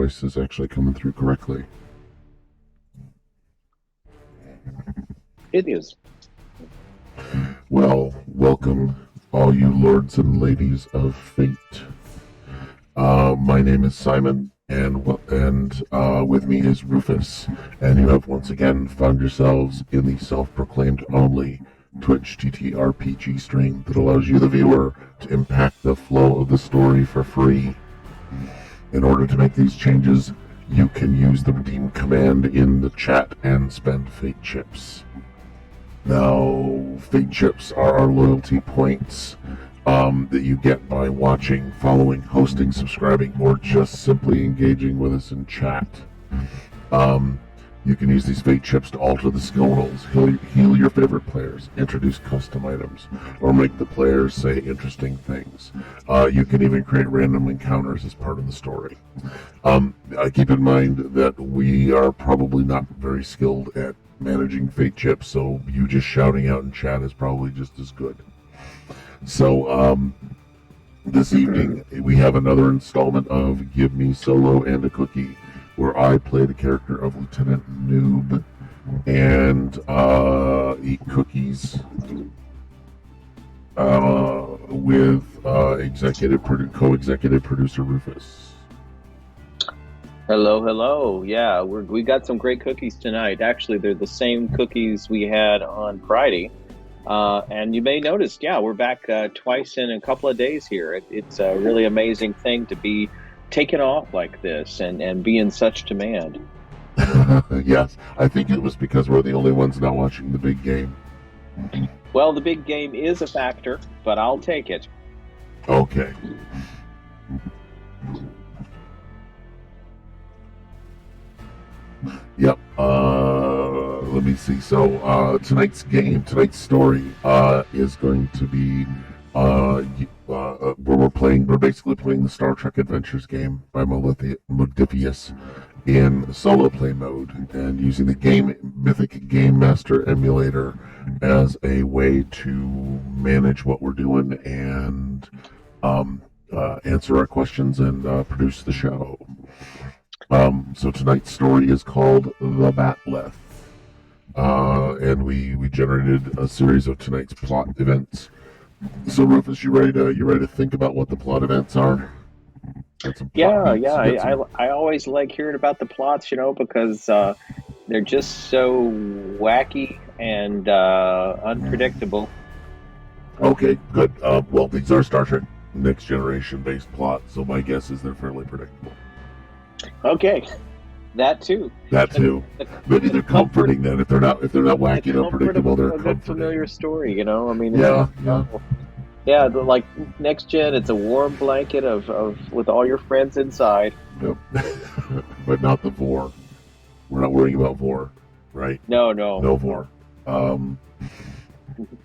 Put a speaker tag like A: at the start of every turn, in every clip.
A: voice is actually coming through correctly.
B: It is.
A: Well, welcome, all you lords and ladies of fate. My name is Simon, and with me is Rufus, and you have once again found yourselves in the self-proclaimed only Twitch TTRPG stream that allows you, the viewer, to impact the flow of the story for free. In order to make these changes, you can use the redeem command in the chat and spend fate chips. Now, fate chips are our loyalty points that you get by watching, following, hosting, subscribing, or just simply engaging with us in chat. You can use these fate chips to alter the skill rolls, heal your favorite players, introduce custom items, or make the players say interesting things. You can even create random encounters as part of the story. Keep in mind that we are probably not very skilled at managing fate chips, so you just shouting out in chat is probably just as good. So, this evening we have another installment of Give Me Solo and a Cookie, where I play the character of Lieutenant Noob and eat cookies with co-executive producer Rufus.
B: Hello. Yeah, we got some great cookies tonight. Actually, they're the same cookies we had on Friday. And you may notice, we're back twice in a couple of days here. It's a really amazing thing to be taken off like this and be in such demand.
A: Yes, I think it was because we're the only ones not watching the big game.
B: Well, the big game is a factor, but I'll take it.
A: Okay. Yep. Let me see. So tonight's story is going to be we're basically playing the Star Trek Adventures game by Modiphius in solo play mode, and using the Mythic Game Master emulator as a way to manage what we're doing and answer our questions and produce the show. So tonight's story is called The Batleth, and we generated a series of tonight's plot events. So Rufus, you ready to think about what the plot events are?
B: I always like hearing about the plots, because they're just so wacky and unpredictable.
A: Okay, good. Well, these are Star Trek Next Generation based plots, so my guess is they're fairly predictable.
B: Okay, that too.
A: Maybe they're comforting then. If they're not wacky and unpredictable, they're comforting.
B: A good familiar story, I mean.
A: Yeah.
B: Like Next Gen, it's a warm blanket of with all your friends inside.
A: Yep. But not the Vor. We're not worrying about Vor, right?
B: No.
A: No Vor.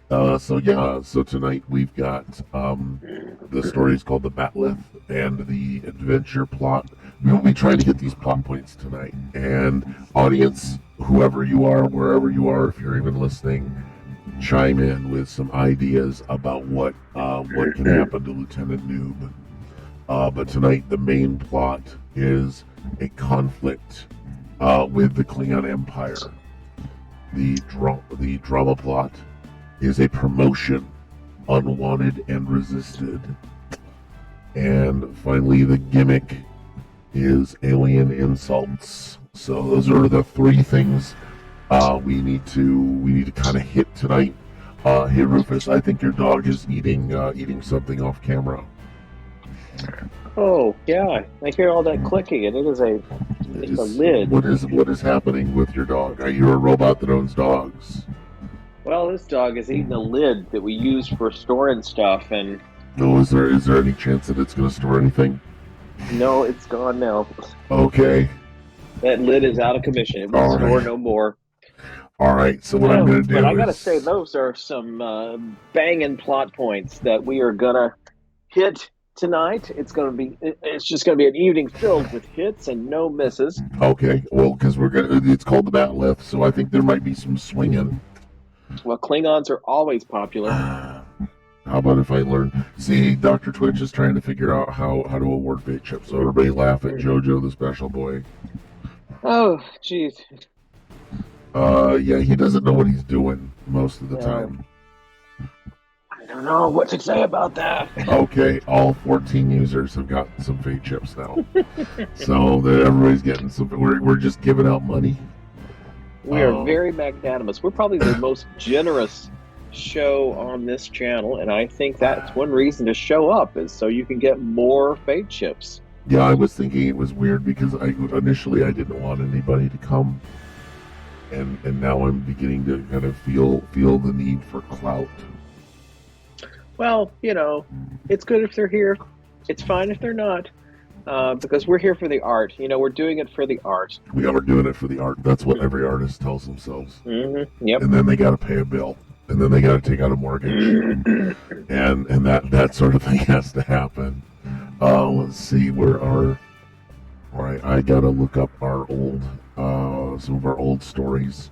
A: So tonight we've got the story is called The Batleth, and the adventure plot. We will be trying to get these plot points tonight. And audience, whoever you are, wherever you are, if you're even listening, chime in with some ideas about what can happen to Lieutenant Noob. But tonight the main plot is a conflict with the Klingon Empire. The drama plot is a promotion, unwanted and resisted. And finally, the gimmick is alien insults. So those are the three things we need to kind of hit tonight. Hey Rufus, I think your dog is eating something off camera.
B: Oh yeah, I hear all that clicking, and it's a lid.
A: What is happening with your dog? Are you a robot that owns dogs?
B: Well, this dog is eating a lid that we use for storing stuff, and
A: is there any chance that it's going to store anything?
B: No, it's gone now.
A: Okay.
B: That lid is out of commission. It will store no more.
A: All right, so what I'm going to do
B: But I got to say, those are some banging plot points that we are going to hit tonight. It's just going to be an evening filled with hits and no misses.
A: Okay, well, because it's called The Batleth, so I think there might be some swinging.
B: Well, Klingons are always popular.
A: How about if I learn? See, Dr. Twitch is trying to figure out how to award fate chips. So everybody laugh at JoJo the Special Boy.
B: Oh, jeez.
A: Yeah, he doesn't know what he's doing most of the
B: Yeah.
A: time.
B: I don't know what to say about that.
A: Okay, all 14 users have gotten some fate chips now. So everybody's getting some. We're just giving out money.
B: We are very magnanimous. We're probably the most generous show on this channel, and I think that's one reason to show up is so you can get more fate chips.
A: Yeah, I was thinking it was weird because initially I didn't want anybody to come, and now I'm beginning to kind of feel the need for clout.
B: Well, it's good if they're here. It's fine if they're not, because we're here for the art. We're doing it for the art.
A: We are doing it for the art. That's what every artist tells themselves.
B: Mm-hmm. Yep.
A: And then they got to pay a bill. And then they got to take out a mortgage, and that sort of thing has to happen. Let's see where our. All right, I gotta look up our old, some of our old stories,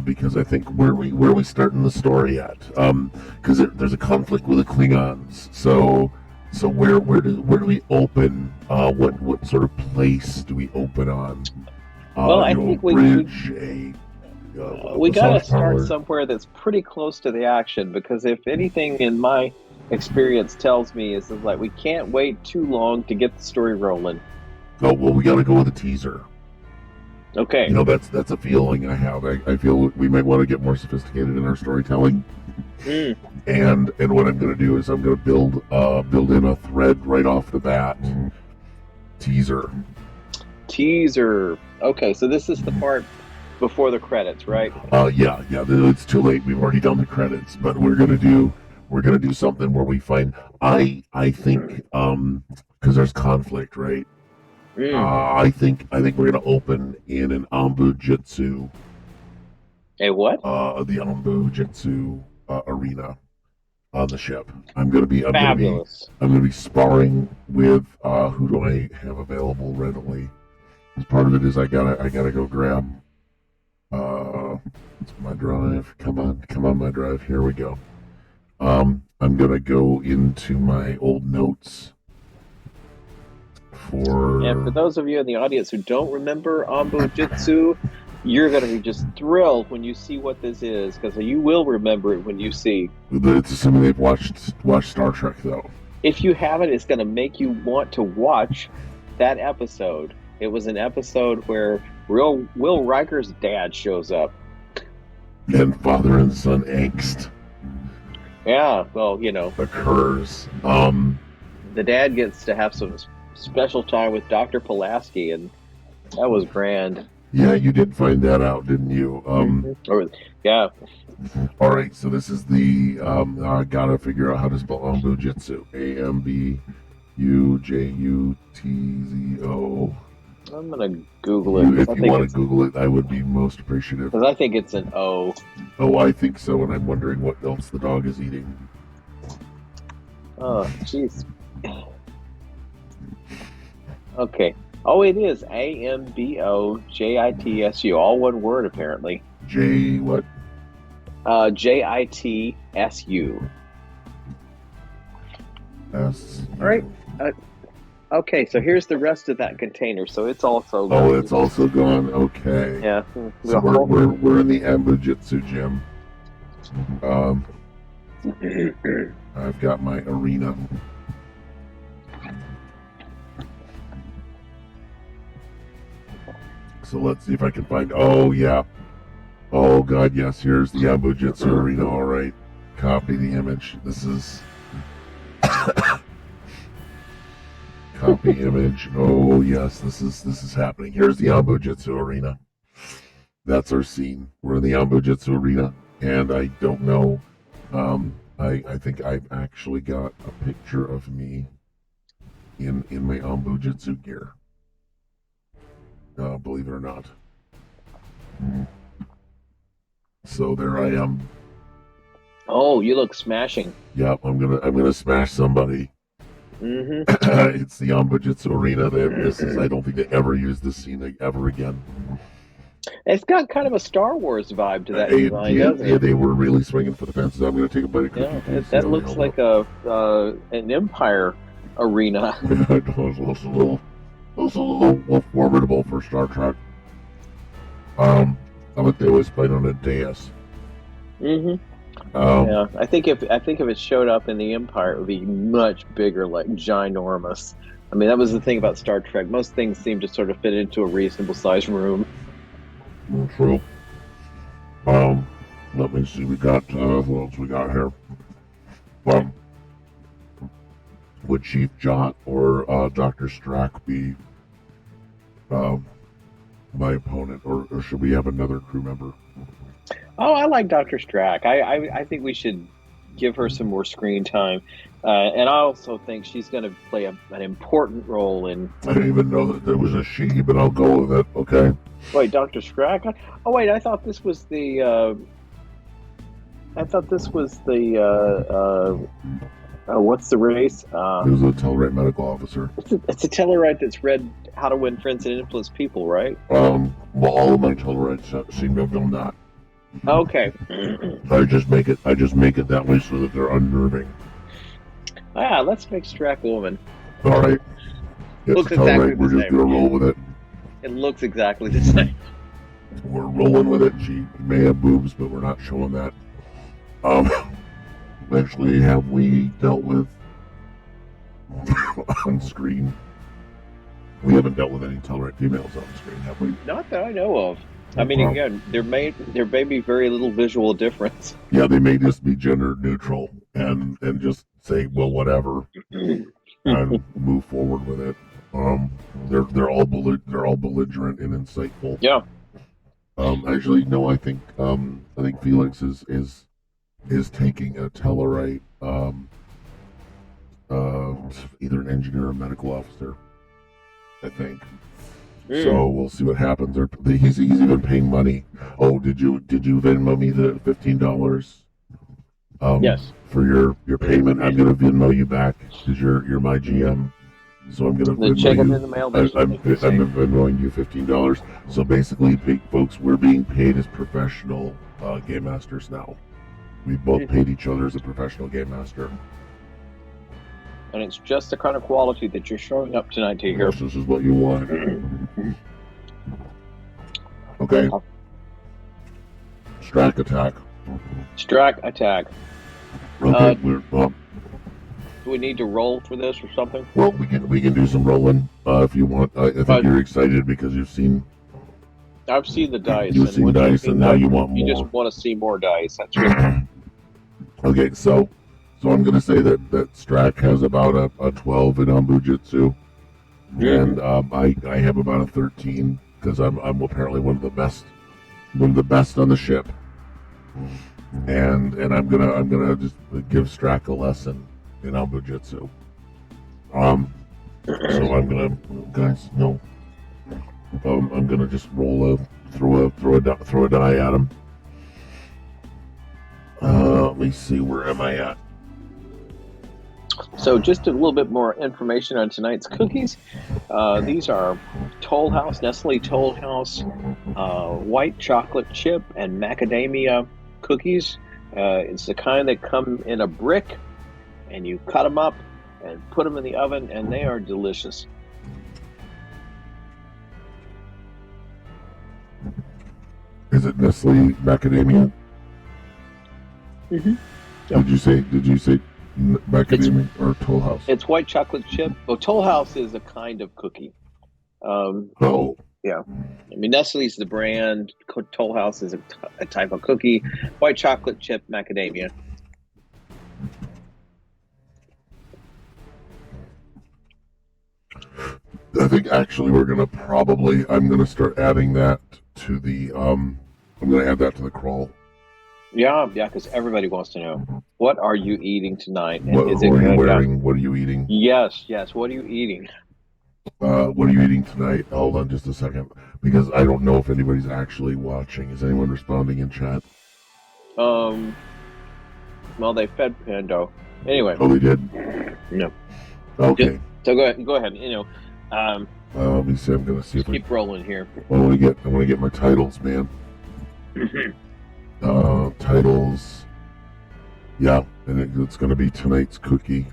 A: because I think where we starting the story at? Because there's a conflict with the Klingons. So where do we open? What sort of place do we open on?
B: Well, I think we got to start somewhere that's pretty close to the action, because if anything in my experience tells me is like we can't wait too long to get the story rolling.
A: Oh, well, we got to go with a teaser.
B: Okay.
A: That's a feeling I have. I feel we might want to get more sophisticated in our storytelling. And what I'm going to do is I'm going to build in a thread right off the bat. Teaser.
B: Okay, so this is the part before the credits, right?
A: Yeah. It's too late. We've already done the credits, but we're gonna do something where we find. I think because there's conflict, right? I think we're gonna open in an Anbu Jitsu.
B: A what?
A: The Anbu Jitsu arena on the ship. I'm gonna be sparring with who do I have available readily? Part of it is I gotta go grab. It's my drive. Come on, my drive. Here we go. I'm gonna go into my old notes
B: And for those of you in the audience who don't remember Anbu Jitsu, you're gonna be just thrilled when you see what this is, because you will remember it when you see.
A: It's assuming they've watched Star Trek, though.
B: If you haven't, it's gonna make you want to watch that episode. It was an episode where Will Riker's dad shows up.
A: And father and son angst.
B: Yeah, well,
A: occurs.
B: The dad gets to have some special time with Dr. Pulaski, and that was grand.
A: Yeah, you did find that out, didn't you?
B: Yeah.
A: All right, so this is the I gotta figure out how to spell Anbu Jitsu. AMBUJUTZO.
B: I'm gonna Google it.
A: If you want to Google it, I would be most appreciative.
B: Because I think it's an O.
A: Oh, I think so, and I'm wondering what else the dog is eating.
B: Oh, jeez. Okay. Oh, it is AMBOJITSU. All one word, apparently.
A: J what?
B: JITSU.
A: S.
B: All right. Okay, so here's the rest of that container. So it's also
A: gone. Oh, it's also gone. Okay.
B: Yeah.
A: So we're in the Anbu Jitsu gym. I've got my arena. So let's see if I can find. Oh yeah. Oh god, yes. Here's the Anbu Jitsu arena. All right. Copy the image. This is. Copy image. Oh yes, this is happening. Here's the Anbu Jitsu arena. That's our scene. We're in the Anbu Jitsu arena, and I don't know. I think I've actually got a picture of me in my Anbu Jitsu gear. Believe it or not. So there I am.
B: Oh, you look smashing.
A: Yep, I'm gonna smash somebody.
B: Mm-hmm.
A: It's the Anbu Jitsu arena. I don't think they ever use this scene ever again.
B: It's got kind of a Star Wars vibe to that design,
A: Yeah,
B: doesn't
A: yeah,
B: it?
A: they were really swinging for the fences. I'm going to take a bite of cookie
B: Yeah,
A: too, see
B: that
A: how they
B: looks
A: hold up.
B: like a an Empire arena.
A: It was a little formidable for Star Trek. I think they always played on a dais.
B: Hmm.
A: Um,
B: Yeah, I think if it showed up in the Empire, it would be much bigger, like ginormous. I mean, that was the thing about Star Trek. Most things seem to sort of fit into a reasonable sized room.
A: True. Um, Let me see. We got what else we got here? Um, would Chief Jot or Doctor Strack be um my opponent, or should we have another crew member?
B: Oh, I like Dr. Strack. I think we should give her some more screen time, and I also think she's going to play an important role in.
A: I didn't even know that there was a she, but I'll go with it. Okay.
B: Wait, Dr. Strack? Oh, wait, I thought this was the. I thought this was the. What's the race?
A: He was a Telrite medical officer.
B: It's a Tellarite that's read How to Win Friends and Influence People, right?
A: Well, all of my Tellarites seem to have done that.
B: Okay.
A: I just make it that way so that they're unnerving.
B: Let's make Strack a woman.
A: All right. It's
B: Looks
A: a Tellurite.
B: exactly the
A: We're just
B: same.
A: gonna roll with it.
B: It looks exactly the same.
A: We're rolling with it. She may have boobs, but we're not showing that. Um, Actually, have we dealt with on screen? We haven't dealt with any Tellurite females on screen, have we?
B: Not that I know of. I mean, again, there may be very little visual difference.
A: Yeah, they may just be gender neutral and just say, well, whatever, and move forward with it. They're all belligerent and insightful.
B: Yeah.
A: Actually, no, I think Felix is taking a Tellarite, either an engineer or a medical officer. I think. So we'll see what happens. He's even paying money. Oh, did you Venmo me the $15?
B: Yes.
A: For your payment, I'm gonna Venmo you back because you're my GM. So I'm gonna
B: The check in the mail.
A: I'm Venmoing you $15. So basically, folks, we're being paid as professional game masters now. We both paid each other as a professional game master.
B: And it's just the kind of quality that you're showing up tonight to hear.
A: Yes, this is what you want. Okay. Strack attack.
B: Strack attack.
A: Okay.
B: Do we need to roll for this or something?
A: Well, we can do some rolling if you want. I think you're excited because
B: I've seen the dice.
A: You've seen dice, and now you want more.
B: You just want to see more dice. That's right.
A: Okay, so I'm going to say that Strack has about a 12 in Ambujitsu, and I have about a 13 because I'm apparently one of the best on the ship, and I'm gonna just give Strack a lesson in Ambujitsu. So I'm gonna I'm gonna just throw a die at him. Let me see, where am I at?
B: So just a little bit more information on tonight's cookies. These are Toll House, Nestle Toll House, white chocolate chip and macadamia cookies. It's the kind that come in a brick, and you cut them up and put them in the oven, and they are delicious.
A: Is it Nestle macadamia?
B: Mm-hmm.
A: Did you say macadamia or Toll House?
B: It's white chocolate chip. Well, Toll House is a kind of cookie. Yeah. I mean, Nestle's the brand. Toll House is a type of cookie. White chocolate chip macadamia.
A: I think actually I'm gonna start adding that to the I'm gonna add that to the crawl.
B: Yeah, because everybody wants to know, what are you eating tonight? And
A: What are you wearing? What are you eating?
B: Yes. What are you eating?
A: What are you eating tonight? Hold on just a second, because I don't know if anybody's actually watching. Is anyone responding in chat?
B: Well, they fed Pando. Anyway.
A: Oh, they did?
B: No.
A: Okay.
B: So go ahead.
A: Let me see. I'm gonna see if
B: Keep rolling here.
A: I want to get my titles, man. Titles. Yeah, and it's gonna be tonight's cookie.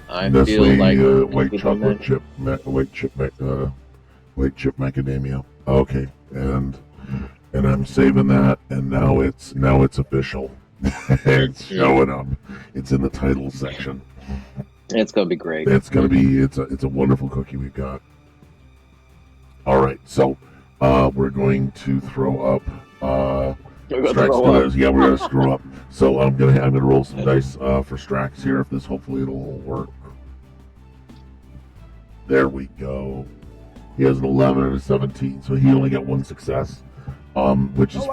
B: I
A: Nestle
B: feel like
A: white chocolate chip, white chip macadamia. Okay, and I'm saving that, and now it's official. It's showing up. It's in the title section.
B: It's gonna be great.
A: It's a wonderful cookie we've got. All right, so we're going to throw up. We're gonna screw up. So I'm gonna roll some dice for Strax here. If this, hopefully it'll work. There we go. He has an 11 and a 17, so he only got one success. Which is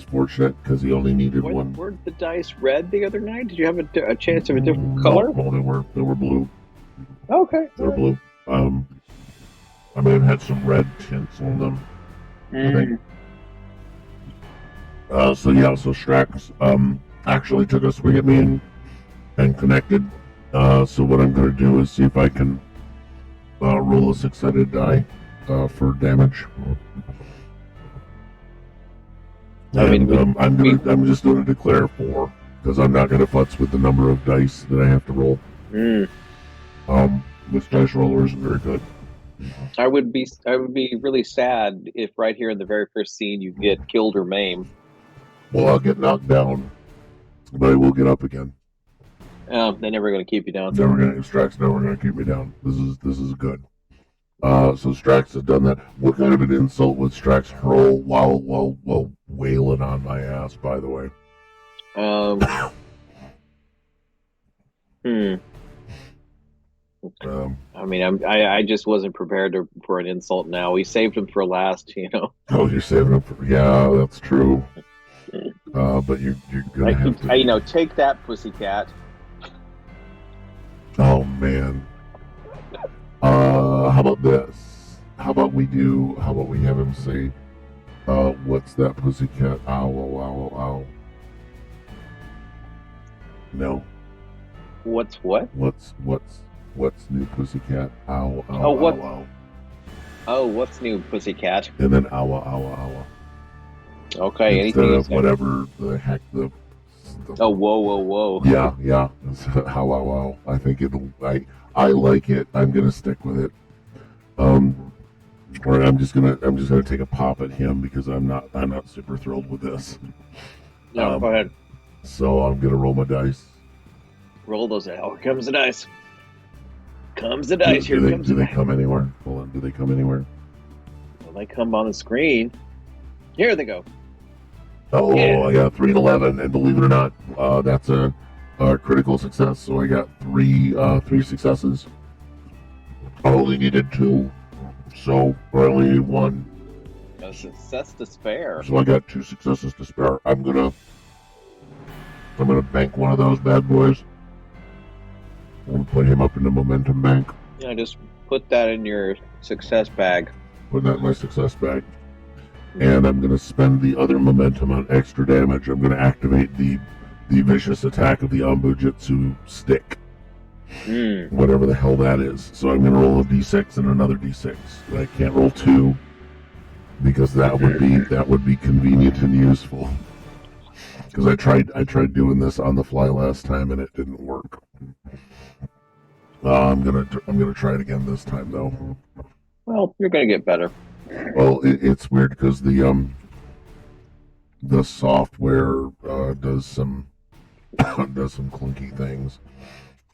A: fortunate because he only needed one.
B: Were the dice red the other night? Did you have a chance of a different color?
A: No, they were blue.
B: Okay,
A: they're blue. I may have had some red tints on them. I think. So Strax actually took a swing at me and connected. So what I'm going to do is see if I can roll a 6-sided die for damage. I'm just going to declare 4 because I'm not going to futz with the number of dice that I have to roll. This dice roller isn't very good.
B: I would be really sad if right here in the very first scene you get killed or maimed.
A: Well, I'll get knocked down, but I will get up again.
B: They're never going to keep you down.
A: Strax never going to keep me down. This is good. So Strax has done that. What kind of an insult would Strax hurl while wailing on my ass? By the way.
B: I mean, I just wasn't prepared for an insult. Now we saved him for last, you know.
A: Oh, you're saving him for? Yeah, that's true. But you're gonna have to.
B: You know, take that, pussycat.
A: Oh man. How about this? How about we have him say, what's that, pussycat? Ow, ow, ow, ow. No.
B: What's what?
A: What's new, pussycat? Ow, ow,
B: oh, what?
A: Ow, ow.
B: Oh, what's new, pussycat?
A: And then ow, ow, ow.
B: Okay,
A: instead
B: anything
A: of whatever the heck the.
B: Oh, whoa.
A: Yeah. Ow, ow, ow. I think I like it. I'm gonna stick with it. Or I'm just gonna take a pop at him because I'm not super thrilled with this.
B: No, go ahead.
A: So I'm gonna roll my dice.
B: Roll those out. Here comes the dice. Comes the dice. Do
A: they come anywhere? Hold on. Do they come anywhere?
B: Well, they come on the screen. Here they go.
A: Oh, yeah. I got 3 and 11, and believe it or not, that's a critical success. So I got three successes. I only needed 2, so I only need 1.
B: A success to spare.
A: So I got 2 successes to spare. I'm gonna bank one of those bad boys. I'm gonna put him up in the momentum bank.
B: Yeah, just put that in your success bag.
A: Put that in my success bag. And I'm going to spend the other momentum on extra damage. I'm going to activate the vicious attack of the Ambujitsu stick. Whatever the hell that is. So I'm going to roll a d6 and another d6. I can't roll 2 because that would be convenient and useful. Because I tried doing this on the fly last time and it didn't work. I'm gonna try it again this time though.
B: Well, you're gonna get better.
A: Well, it's weird because the software does some clunky things.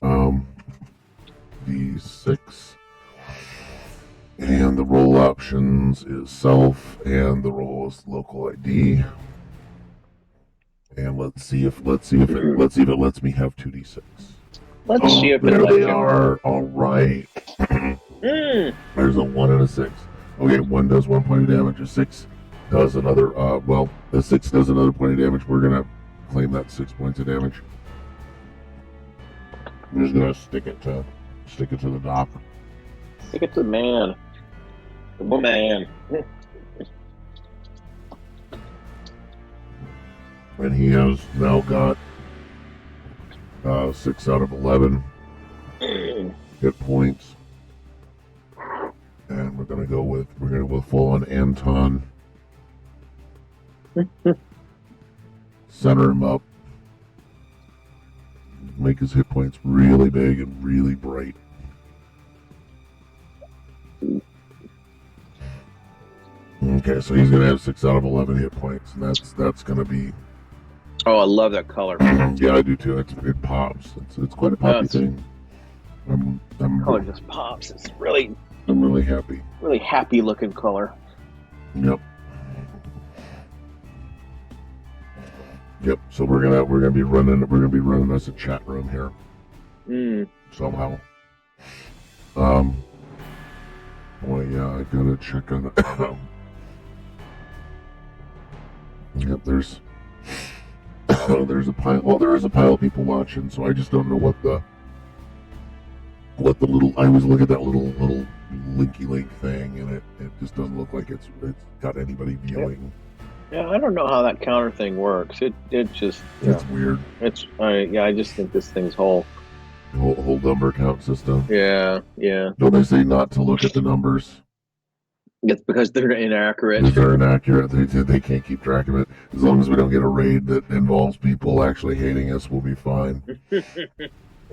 A: D6, and the roll options is self, and the roll is local ID. And let's see if it lets me have 2d6.
B: Let's see if
A: there
B: it
A: they are. All right. There's a 1 and a 6. Okay, 1 does 1 point of damage. A 6 does another. The 6 does another point of damage. We're gonna claim that 6 points of damage. I'm just gonna stick it to the dock.
B: Stick it to the man. The woman.
A: And he has now got 6 out of 11 hit points. And we're gonna go full on Anton. Center him up. Make his hit points really big and really bright. Okay, so he's gonna have 6 out of 11 hit points, and that's gonna be.
B: Oh, I love that color.
A: Yeah, I do too. It pops. It's quite a poppy thing.
B: Color just pops. It's really.
A: I'm really happy.
B: Really happy looking color.
A: Yep. Yep. So we're gonna be running us a chat room here. Somehow. Boy, yeah, I gotta check on it. Yep, there's a pile. Well, there is a pile of people watching, so I just don't know what the little. I always look at that little linky link thing, and it just doesn't look like it's got anybody viewing.
B: Yeah, I don't know how that counter thing works. It just
A: it's weird.
B: I just think this thing's whole
A: number count system.
B: Yeah.
A: Don't they say not to look at the numbers?
B: It's because they're inaccurate.
A: Because they're inaccurate. They can't keep track of it. As long as we don't get a raid that involves people actually hating us, we'll be fine.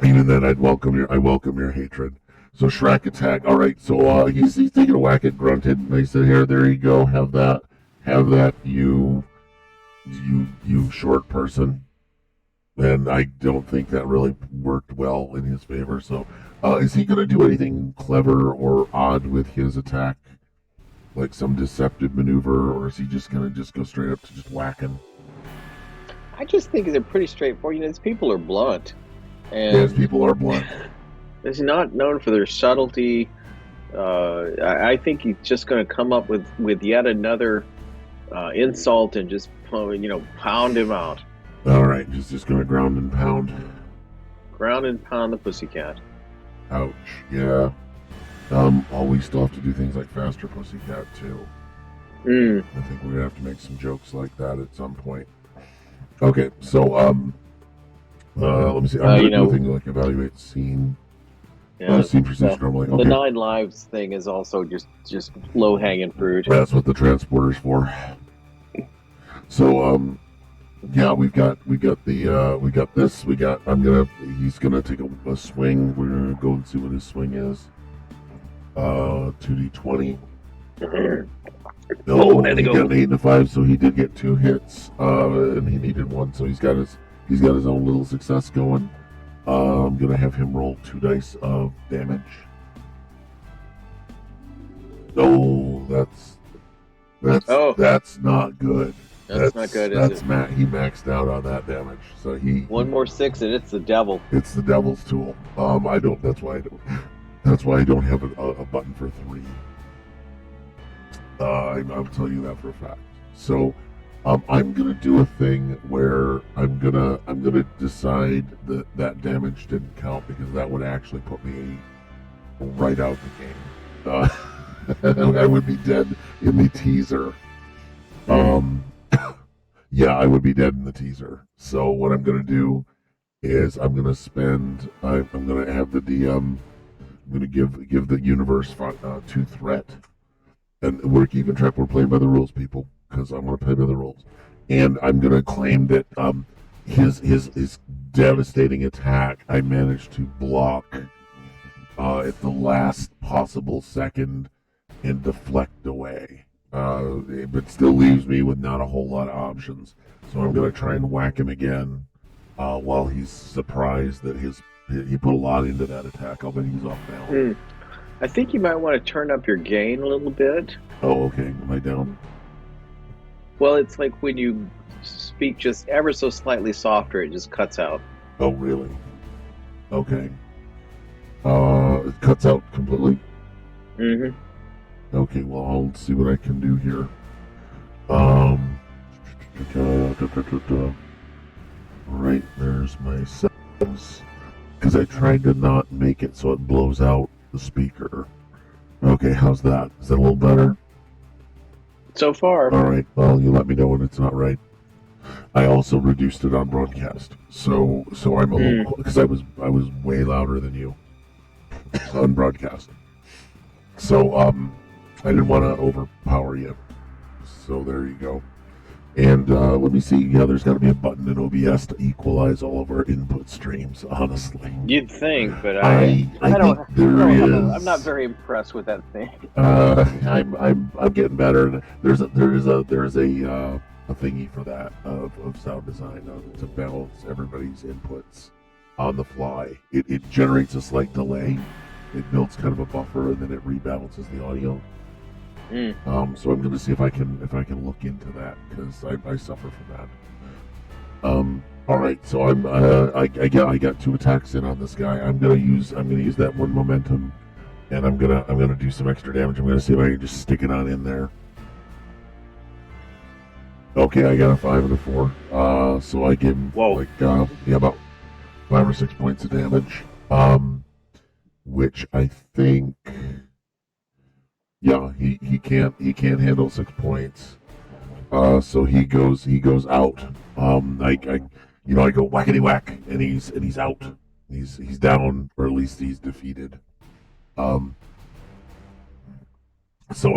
A: Even then, I welcome your hatred. So Shrek attack. All right. So he's taking a whack at Grunted, and they said, "Here, there you go. Have that. You short person." And I don't think that really worked well in his favor. So, is he going to do anything clever or odd with his attack? Like some deceptive maneuver, or is he just going to go straight up to just whacking?
B: I just think they're pretty straightforward. These people are blunt. And
A: yes, people are blunt.
B: It's not known for their subtlety. I think he's just going to come up with yet another insult and just pound him out.
A: All right, he's just going to ground and pound.
B: Ground and pound the pussycat.
A: Ouch. Yeah. We still have to do things like faster pussycat too. I think we're gonna have to make some jokes like that at some point. Okay, so let me see. I'm gonna do a thing like evaluate scene.
B: Yeah,
A: scene procedure normally. Okay.
B: The 9 lives thing is also just low hanging fruit.
A: That's what the transporter's for. So yeah, we got this. He's gonna take a swing. We're gonna go and see what his swing is. 2d20.
B: Oh, there they go.
A: He got an 8 and a 5, so he did get 2 hits, and he needed 1, so he's got his own little success going. I'm gonna have him roll 2 dice of damage. Oh, that's not good.
B: That's not good.
A: He maxed out on that damage, so he.
B: One more 6, and it's the devil.
A: It's the devil's tool. That's why I don't have a button for 3. I'll tell you that for a fact. So, I'm gonna do a thing where I'm gonna decide that damage didn't count, because that would actually put me right out the game. I would be dead in the teaser. Yeah, I would be dead in the teaser. So what I'm gonna do is I'm gonna have the DM. I'm going to give the universe 2 threat. And we're keeping track. We're playing by the rules, people, because I'm going to play by the rules. And I'm going to claim that his devastating attack, I managed to block at the last possible second and deflect away. But still leaves me with not a whole lot of options. So I'm going to try and whack him again while he's surprised that he put a lot into that attack. I'll bet he's off balance.
B: I think you might want to turn up your gain a little bit.
A: Oh, okay. Am I down?
B: Well, it's like when you speak just ever so slightly softer, it just cuts out.
A: Oh, really? Okay. It cuts out completely?
B: Mm-hmm.
A: Okay, well, I'll see what I can do here. Right, there's my settings. Because I tried to not make it so it blows out the speaker. Okay, how's that? Is that a little better?
B: So far.
A: All right, well, you let me know when it's not right. I also reduced it on broadcast, so I'm a little, because I was way louder than you on broadcast. So I didn't want to overpower you. So there you go. And let me see. Yeah, there's got to be a button in OBS to equalize all of our input streams. Honestly,
B: You'd think, but
A: I think there is.
B: I'm not very impressed with that thing.
A: I'm getting better. There's a thingy for that of sound design to balance everybody's inputs on the fly. It generates a slight delay. It builds kind of a buffer and then it rebalances the audio. So I'm going to see if I can look into that because I suffer from that. All right, so I got 2 attacks in on this guy. I'm gonna use that 1 momentum, and I'm gonna do some extra damage. I'm gonna see if I can just stick it on in there. Okay, I got a 5 and a 4. So I give him about 5 or 6 points of damage. Which I think. Yeah, he can't handle 6 points. So he goes out. I go whackety whack, and he's out. He's down, or at least he's defeated. So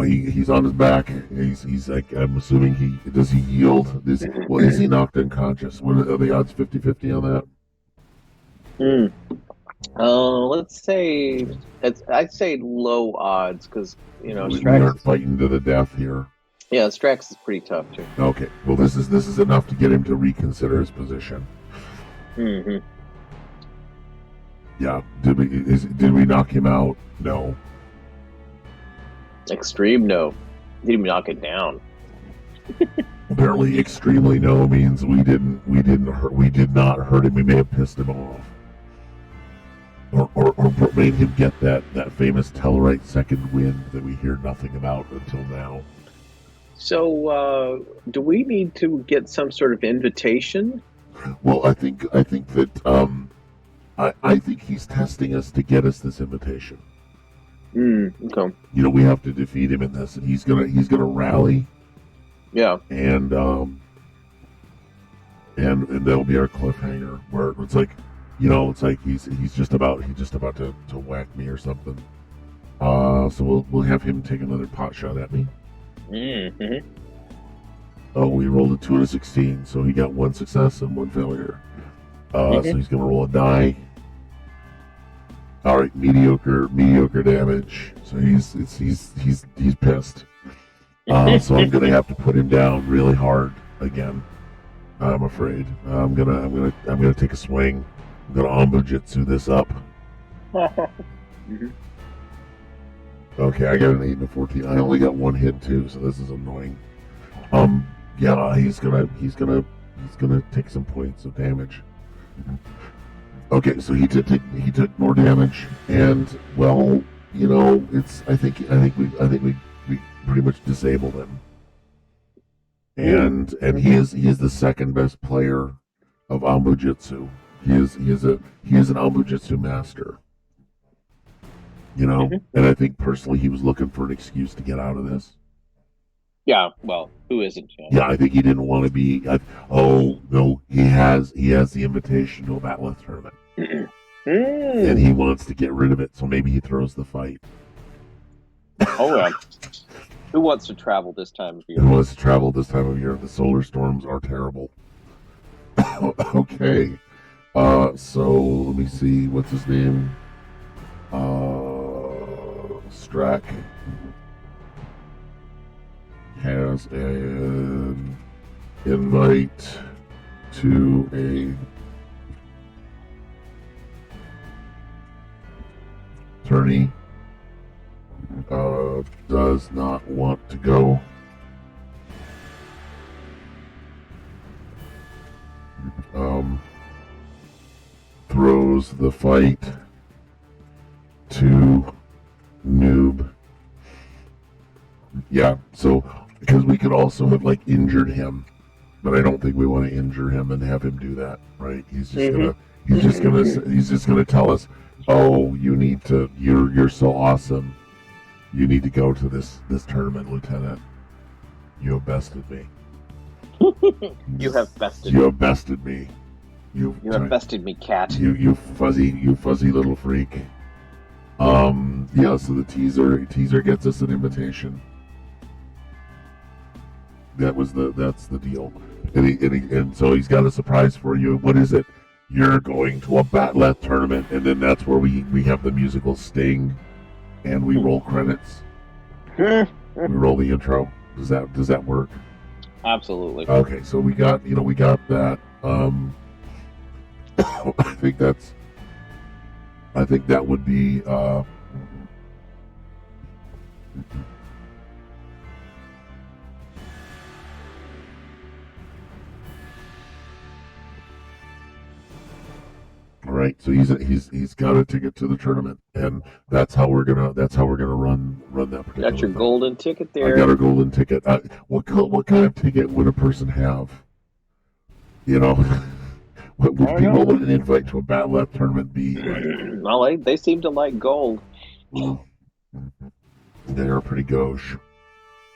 A: he's on his back. He's like, I'm assuming does he yield? Is he knocked unconscious? What are the odds? 50-50 on that?
B: Let's say I'd say low odds because
A: we aren't fighting to the death here.
B: Yeah, Strax is pretty tough too.
A: Okay, well this is enough to get him to reconsider his position.
B: Mm-hmm.
A: Yeah, did we knock him out? No.
B: Extreme no. Didn't even knock it down.
A: Apparently, extremely no means we did not hurt him. We may have pissed him off. Or made him get that famous Tellarite second wind that we hear nothing about until now.
B: So, do we need to get some sort of invitation?
A: Well, I think that I think he's testing us to get us this invitation.
B: Okay.
A: We have to defeat him in this, and he's gonna rally.
B: Yeah.
A: And that'll be our cliffhanger where it's like. It's like he's just about to whack me or something. So we'll have him take another pot shot at me.
B: Mm-hmm.
A: Oh, we rolled a 2 and a 16, so he got 1 success and 1 failure. So he's gonna roll a die. All right, mediocre damage. So he's pissed. So I'm gonna have to put him down really hard again. I'm afraid. I'm gonna take a swing. I'm gonna Ambujitsu this up.
B: Mm-hmm.
A: Okay, I got an 8 and a 14. I only got 1 hit too, so this is annoying. Yeah, he's gonna take some points of damage. Okay, so he took more damage, and well, I think we pretty much disabled him. And he is the second best player of Ambujitsu. He is an Ambujitsu master. And I think personally he was looking for an excuse to get out of this.
B: Yeah, well, who isn't?
A: Yeah, I think he didn't want to be. Oh no, he has the invitation to a Bat'leth tournament, and he wants to get rid of it. So maybe he throws the fight.
B: Oh yeah. Who wants to travel this time of year?
A: Who wants to travel this time of year? The solar storms are terrible. Okay. So let me see. What's his name? Strack has an invite to a tourney. Does not want to go. Throws the fight to noob. Yeah, so because we could also have injured him, but I don't think we want to injure him and have him do that, right? He's just gonna tell us, oh, you're so awesome. You need to go to this tournament, Lieutenant. You have bested me.
B: You have bested
A: You
B: me.
A: have bested me.
B: You have bested me, cat.
A: You fuzzy little freak. Yeah. So the teaser gets us an invitation. That's the deal. And so he's got a surprise for you. What is it? You're going to a Batleth tournament, and then that's where we have the musical sting, and we roll credits. We roll the intro. Does that work?
B: Absolutely.
A: Okay, so we got that. I think that would be all right. So he's got a ticket to the tournament, and that's how we're gonna run that particular.
B: Got your
A: thing.
B: golden ticket there.
A: I got a golden ticket. What kind of ticket would a person have? You know, what would an invite to a Batleth tournament be? Like?
B: Well, they seem to like gold.
A: They are pretty gauche.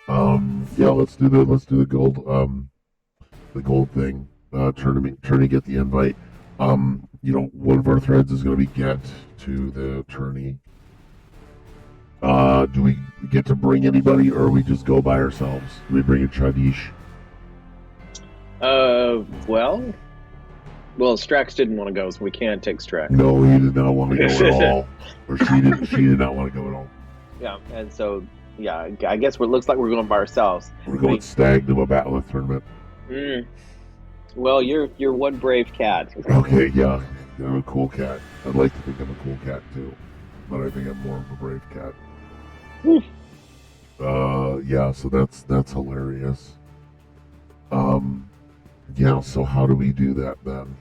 A: Yeah, let's do the gold thing. Tourney get the invite. One of our threads is going to be get to the tourney. Do we get to bring anybody, or we just go by ourselves? Do we bring a Chadish?
B: Well, Strax didn't want to go, so we can't take Strax.
A: No, he did not want to go at all. Or she did not want to go at all.
B: Yeah, and so, yeah, I guess it looks like we're going by ourselves.
A: We're going stag to a Batleth tournament.
B: Well, you're one brave cat.
A: Okay, yeah. I'm a cool cat. I'd like to think I'm a cool cat, too. But I think I'm more of a brave cat. Yeah, so that's hilarious. Yeah, so how do we do that then?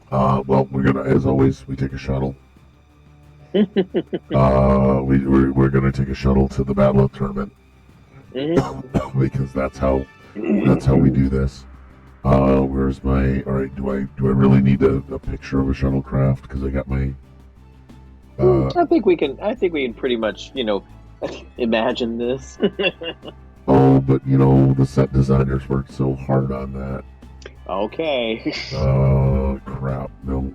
A: Well, we're gonna, as always, we take a shuttle. We're gonna take a shuttle to the Batleth tournament. Because that's how we do this. Where's my? All right, do I really need a picture of a shuttlecraft? Because I got my.
B: I think we can pretty much, imagine this.
A: Oh, but the set designers worked so hard on that.
B: Okay.
A: Oh, crap! No,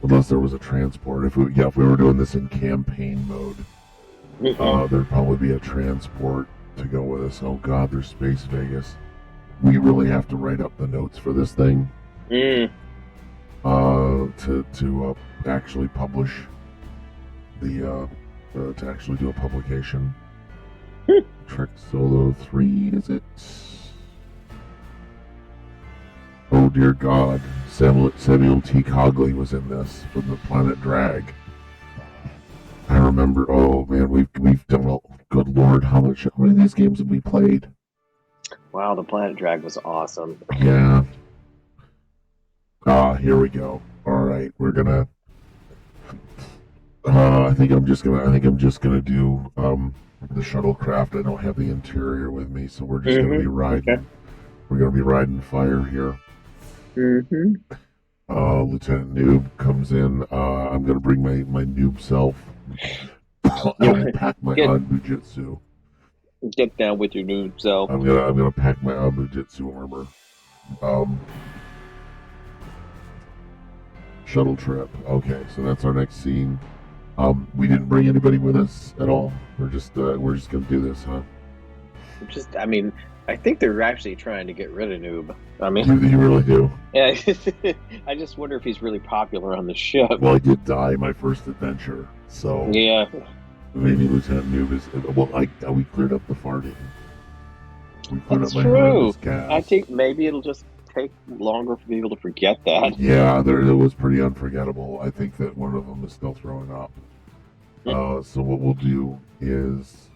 A: unless there was a transport. If we were doing this in campaign mode, there'd probably be a transport to go with us. Oh God, there's Space Vegas. We really have to write up the notes for this thing. To actually publish to actually do a publication. Trek Solo 3, is it? Oh dear God, Samuel T. Cogley was in this from the Planet Drag. I remember. Oh man, we've done. Oh, good Lord, how many of these games have we played?
B: Wow, the Planet Drag was awesome.
A: Yeah. Here we go. All right, we're gonna. I think I'm just gonna do the shuttlecraft. I don't have the interior with me, so we're just gonna be riding. Okay. We're gonna be riding fire here. Lieutenant Noob comes in. I'm gonna bring my noob self. I will pack my Anbujitsu.
B: Get down with your noob self.
A: I'm gonna pack my Anbujitsu armor. Shuttle trip. Okay, so that's our next scene. We didn't bring anybody with us at all. We're just gonna do this, huh?
B: I think they're actually trying to get rid of Noob.
A: You really do.
B: Yeah. I just wonder if he's really popular on the ship.
A: Well, I did die my first adventure, so
B: yeah.
A: Maybe Lieutenant Noob is. Well, we cleared up the farting. We cleared
B: That's
A: up my
B: true.
A: Gas.
B: I think maybe it'll just take longer for people to forget that.
A: Yeah, it was pretty unforgettable. I think that one of them is still throwing up. So what we'll do is,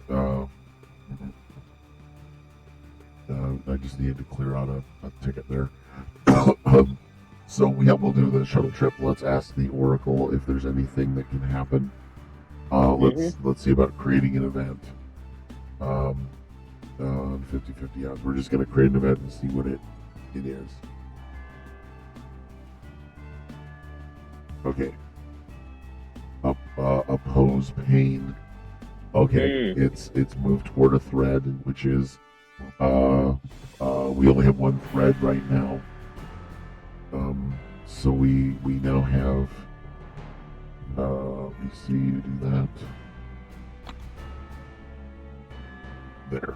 A: I just needed to clear out a ticket there. So we'll do the shuttle trip. Let's ask the Oracle if there's anything that can happen. Let's see about creating an event. 50-50 odds. We're just going to create an event and see what it is. Okay. Oppose pain. Okay,
B: Mm.
A: it's moved toward a thread, which is we only have one thread right now. So we now have let me see you do that. There.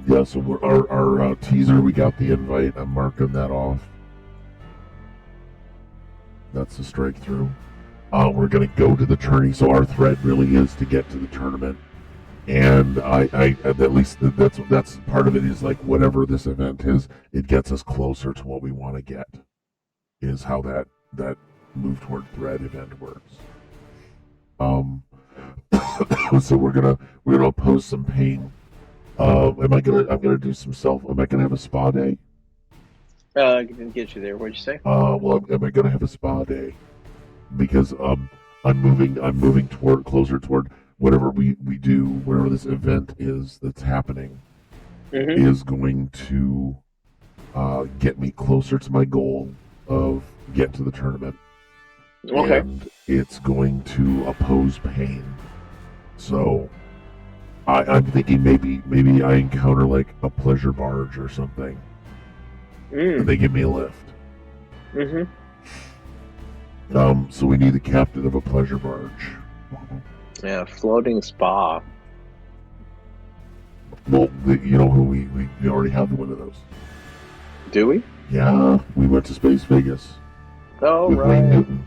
A: Yeah, so our teaser, we got the invite. I'm marking that off. That's the strike through. We're going to go to the tourney. So our thread really is to get to the tournament. And I at least that's part of it is like whatever this event is, it gets us closer to what we want to get. Is how that move toward thread event works. So we're gonna oppose some pain. I'm gonna do some am I gonna have a spa day?
B: Didn't get you there. What'd you say?
A: Well, am I gonna have a spa day? Because I'm moving toward closer toward whatever we do, whatever this event is that's happening, is going to get me closer to my goal of get to the tournament.
B: Okay.
A: And it's going to oppose pain. So I'm thinking maybe I encounter like a pleasure barge or something, and they give me a lift. So we need the captain of a pleasure barge.
B: Yeah, floating spa.
A: Well, you know who we already have one of those.
B: Do we?
A: Yeah, we went to Space Vegas.
B: Oh,
A: with
B: right.
A: Wayne Newton.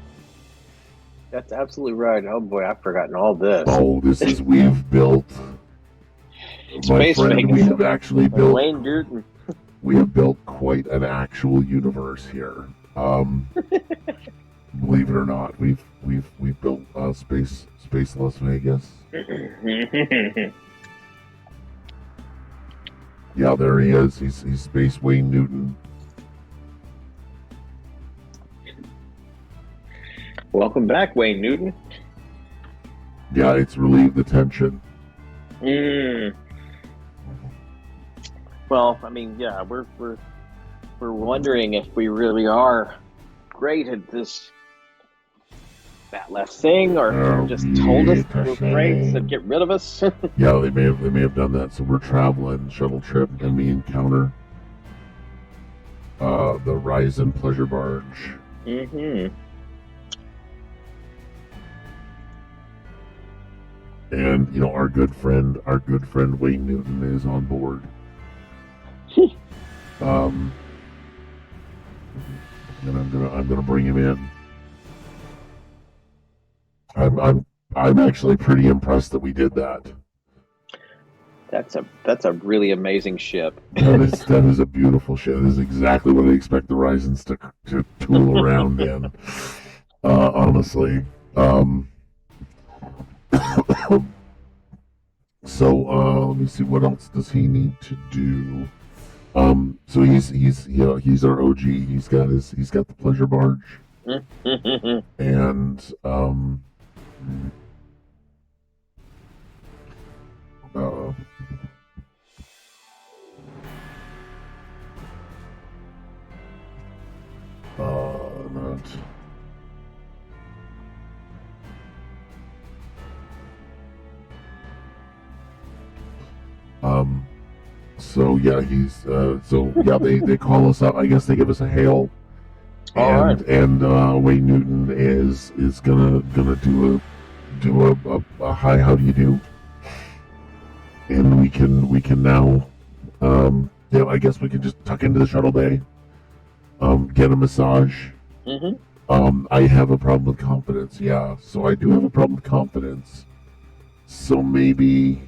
B: That's absolutely right. Oh boy, I've forgotten all this.
A: Oh, we've built.
B: Space
A: my friend,
B: Vegas.
A: we have actually built.
B: Wayne Newton.
A: We have built quite an actual universe here. Believe it or not, we've built space Las Vegas. Yeah, there he is. He's Space Wayne Newton.
B: Welcome back, Wayne Newton.
A: Yeah, it's relieved the tension.
B: Well, I mean, yeah, we're wondering if we really are great at that last thing, or just told us we're great and get rid of us.
A: Yeah, they may have done that. So we're traveling shuttle trip, and we encounter the Ryzen pleasure barge. And our good friend Wayne Newton is on board. And I'm gonna bring him in. I'm actually pretty impressed that we did that.
B: That's a really amazing ship.
A: That is a beautiful ship. This is exactly what I expect the Ryzens to tool around in. Honestly. So let me see, what else does he need to do? So he's our OG. He's got the pleasure barge. And not. So yeah, they call us up. I guess they give us a hail. And Wayne Newton is gonna do a hi, how do you do? And we can now I guess we can just tuck into the shuttle bay, get a massage. I have a problem with confidence. Yeah, so I do have a problem with confidence. So maybe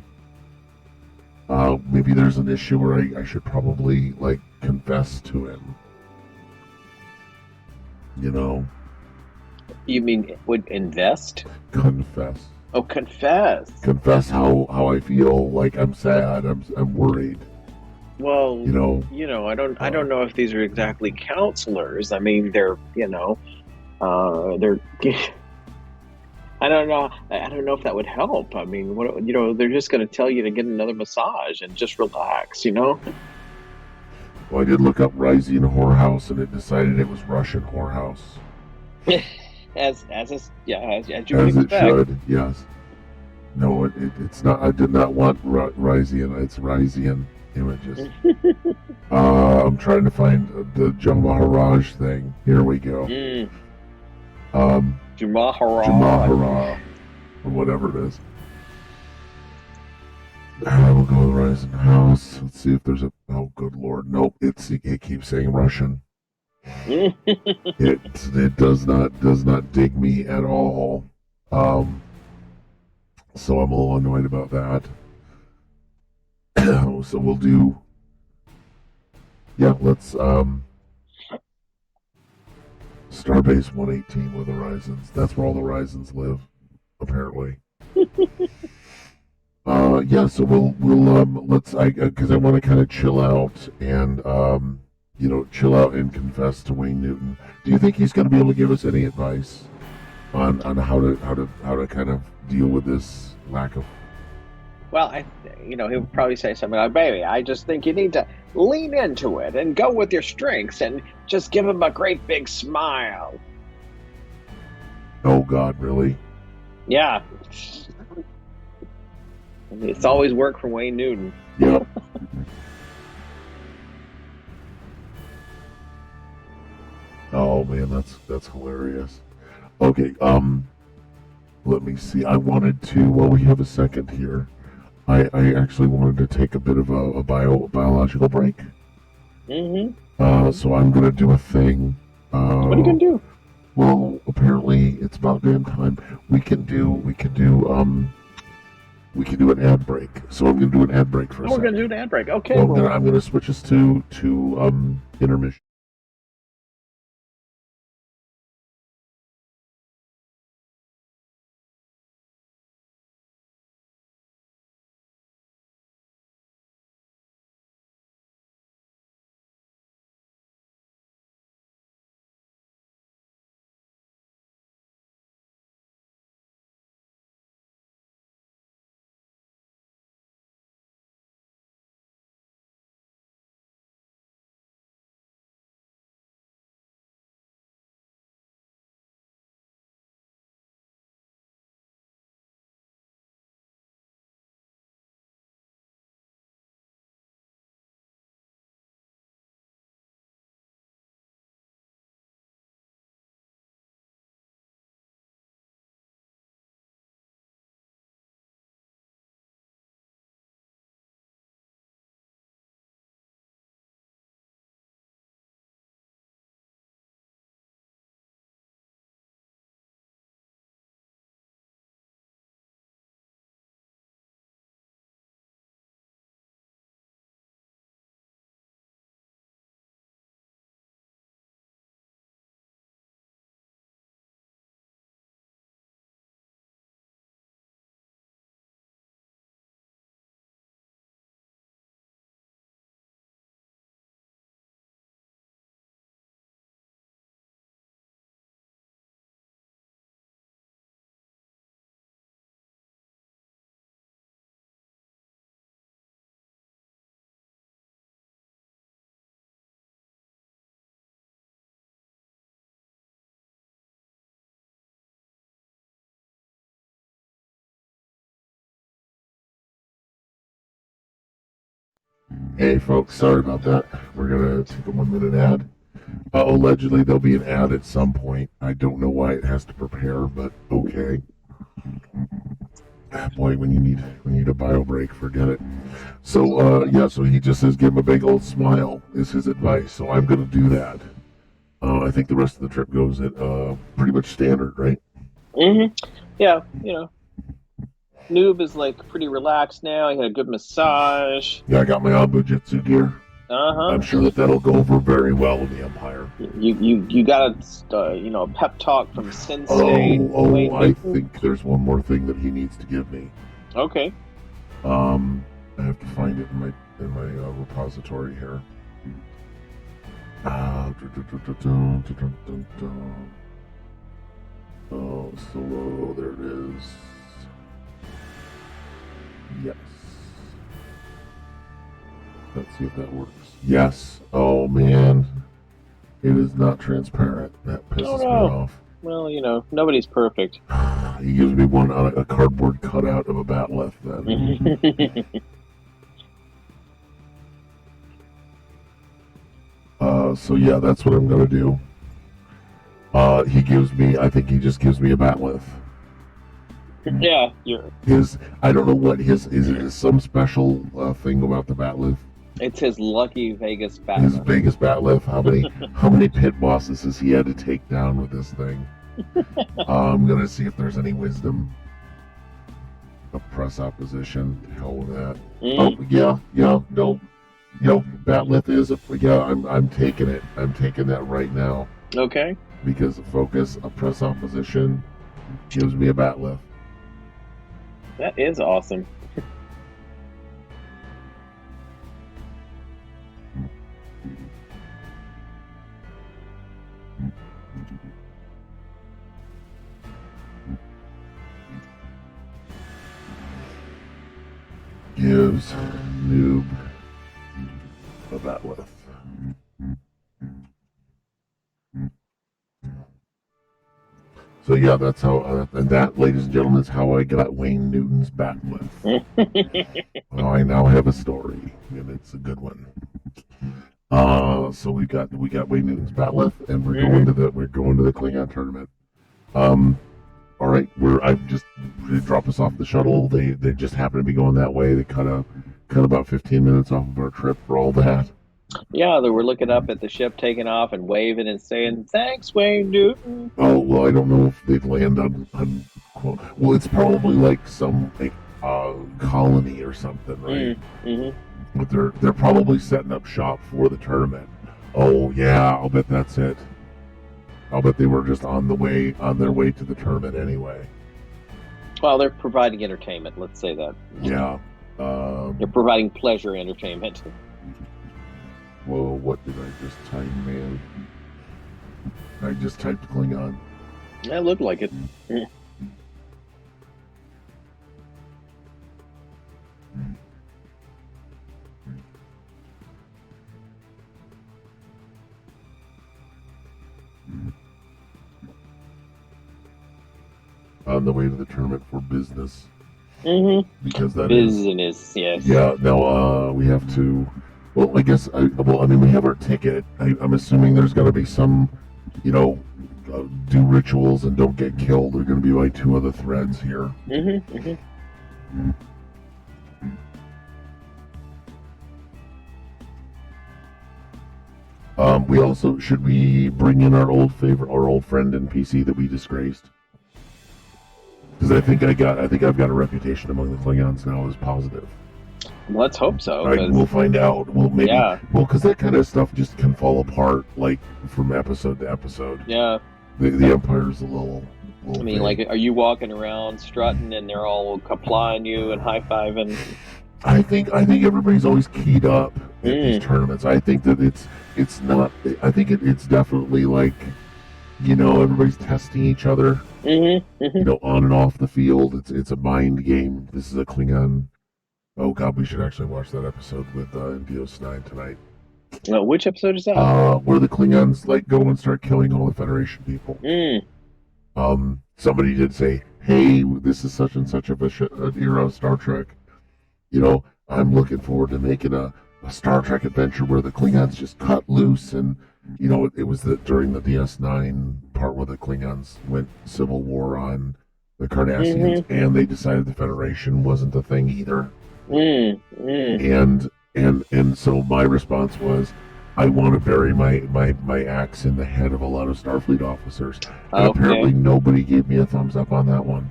A: there's an issue where I should probably confess to him.
B: You mean would invest?
A: Confess.
B: Oh, confess.
A: Confess how I feel. Like I'm sad. I'm worried.
B: Well, I don't know if these are exactly counselors. I mean, they're they're. I don't know if that would help. I mean, they're just going to tell you to get another massage and just relax.
A: Well, I did look up Rising Whorehouse, and it decided it was Russian whorehouse.
B: as you would expect.
A: It should, yes. No, it's not. I did not want Ryzian. It's Ryzian images. I'm trying to find the Jamaharaj thing. Here we go. Jamahara, or whatever it is. We'll go with Ryzen House. Let's see if there's a. Oh, good lord, nope. It keeps saying Russian. It does not dig me at all. So I'm a little annoyed about that. So we'll do. Yeah, let's Starbase 118 with the Ryzens. That's where all the Ryzens live, apparently. Yeah, so we'll let's because I want to kind of chill out and chill out and confess to Wayne Newton. Do you think he's going to be able to give us any advice on how to kind of deal with this lack of?
B: Well, he'll probably say something like, "Baby, I just think you need to lean into it and go with your strengths and just give him a great big smile."
A: Oh God, really?
B: Yeah. It's always worked for Wayne Newton.
A: Yep. Oh man, that's hilarious. Okay, let me see. I wanted to. Well, we have a second here. I actually wanted to take a bit of a biological break. So I'm gonna do a thing.
B: What are you gonna do?
A: Well, apparently it's about damn time. We can do an ad break. So I'm gonna do an ad break for a second.
B: We're gonna do an ad break. Okay.
A: Well, I'm gonna switch us to intermission. Hey folks, sorry about that. We're gonna take a 1-minute ad. Allegedly there'll be an ad at some point. I don't know why it has to prepare, but okay. Boy, when you need a bio break, forget it. So so he just says give him a big old smile is his advice. So I'm gonna do that. I think the rest of the trip goes at pretty much standard, right?
B: Yeah, Noob is like pretty relaxed now. He had a good massage.
A: Yeah, I got my Anbujitsu gear. I'm sure that'll go over very well with the Empire.
B: You got a pep talk from Sensei.
A: I think there's one more thing that he needs to give me.
B: Okay.
A: I have to find it in my repository here. Oh, solo, there it is. Yes. Let's see if that works. Yes. Oh man, it is not transparent. That pisses me off.
B: Well, nobody's perfect.
A: He gives me one on a cardboard cutout of a batleth then. So yeah, that's what I'm gonna do. I think he just gives me a batleth.
B: Yeah,
A: I don't know what is it some special thing about the batleth?
B: it's his lucky Vegas bat.
A: His Vegas batleth. How many pit bosses has he had to take down with this thing? I'm gonna see if there's any wisdom. Press opposition. Hell with that. Oh yeah, no. Batleth is I'm taking it. I'm taking that right now.
B: Okay.
A: Because focus, press opposition gives me a batleth.
B: That is awesome.
A: Gives noob a batleth. So yeah, that's how. And that, ladies and gentlemen, is how I got Wayne Newton's batleth. Well, I now have a story, and it's a good one. So we got Wayne Newton's batleth, and we're going to the Klingon tournament. All right, I've just drop us off the shuttle. They just happen to be going that way. They cut about 15 minutes off of our trip for all that.
B: Yeah, they were looking up at the ship taking off and waving and saying, "Thanks, Wayne Newton."
A: Oh, well, I don't know if they'd land on well, it's probably like some colony or something, right?
B: Mm-hmm.
A: But they're probably setting up shop for the tournament. Oh yeah, I'll bet that's it. I'll bet they were just on their way to the tournament anyway.
B: Well, they're providing entertainment. Let's say that.
A: Yeah.
B: They're providing pleasure entertainment.
A: Whoa, what did I just type, man? I just typed Klingon.
B: That looked like it.
A: On the way to the tournament for business.
B: Mm-hmm.
A: Because that
B: business, yes.
A: Yeah, now we have to... Well, I guess, we have our ticket. I'm assuming there's going to be some, do rituals and don't get killed. There are going to be like 2 other threads here.
B: Mm-hmm.
A: We also, should we bring in our old friend in PC that we disgraced? Because I think I've got a reputation among the Klingons now as positive.
B: Let's hope so.
A: Right, we'll find out. Well, maybe. Yeah. Well, because that kind of stuff just can fall apart, like from episode to episode.
B: Yeah.
A: The Empire's a little.
B: I mean, like, are you walking around strutting and they're all applying you and high fiving?
A: I think everybody's always keyed up at these tournaments. I think that it's not. I think it's definitely like, everybody's testing each other.
B: Mm-hmm.
A: On and off the field. It's a mind game. This is a Klingon. Oh God, we should actually watch that episode with DS9 tonight.
B: Which episode is that?
A: Where the Klingons go and start killing all the Federation people. Somebody did say, "Hey, this is such and such of an era of Star Trek. I'm looking forward to making a Star Trek adventure where the Klingons just cut loose and." It was during the DS9 part where the Klingons went civil war on the Cardassians, and they decided the Federation wasn't a thing either. And so my response was, I want to bury my axe in the head of a lot of Starfleet officers. And apparently nobody gave me a thumbs up on that one.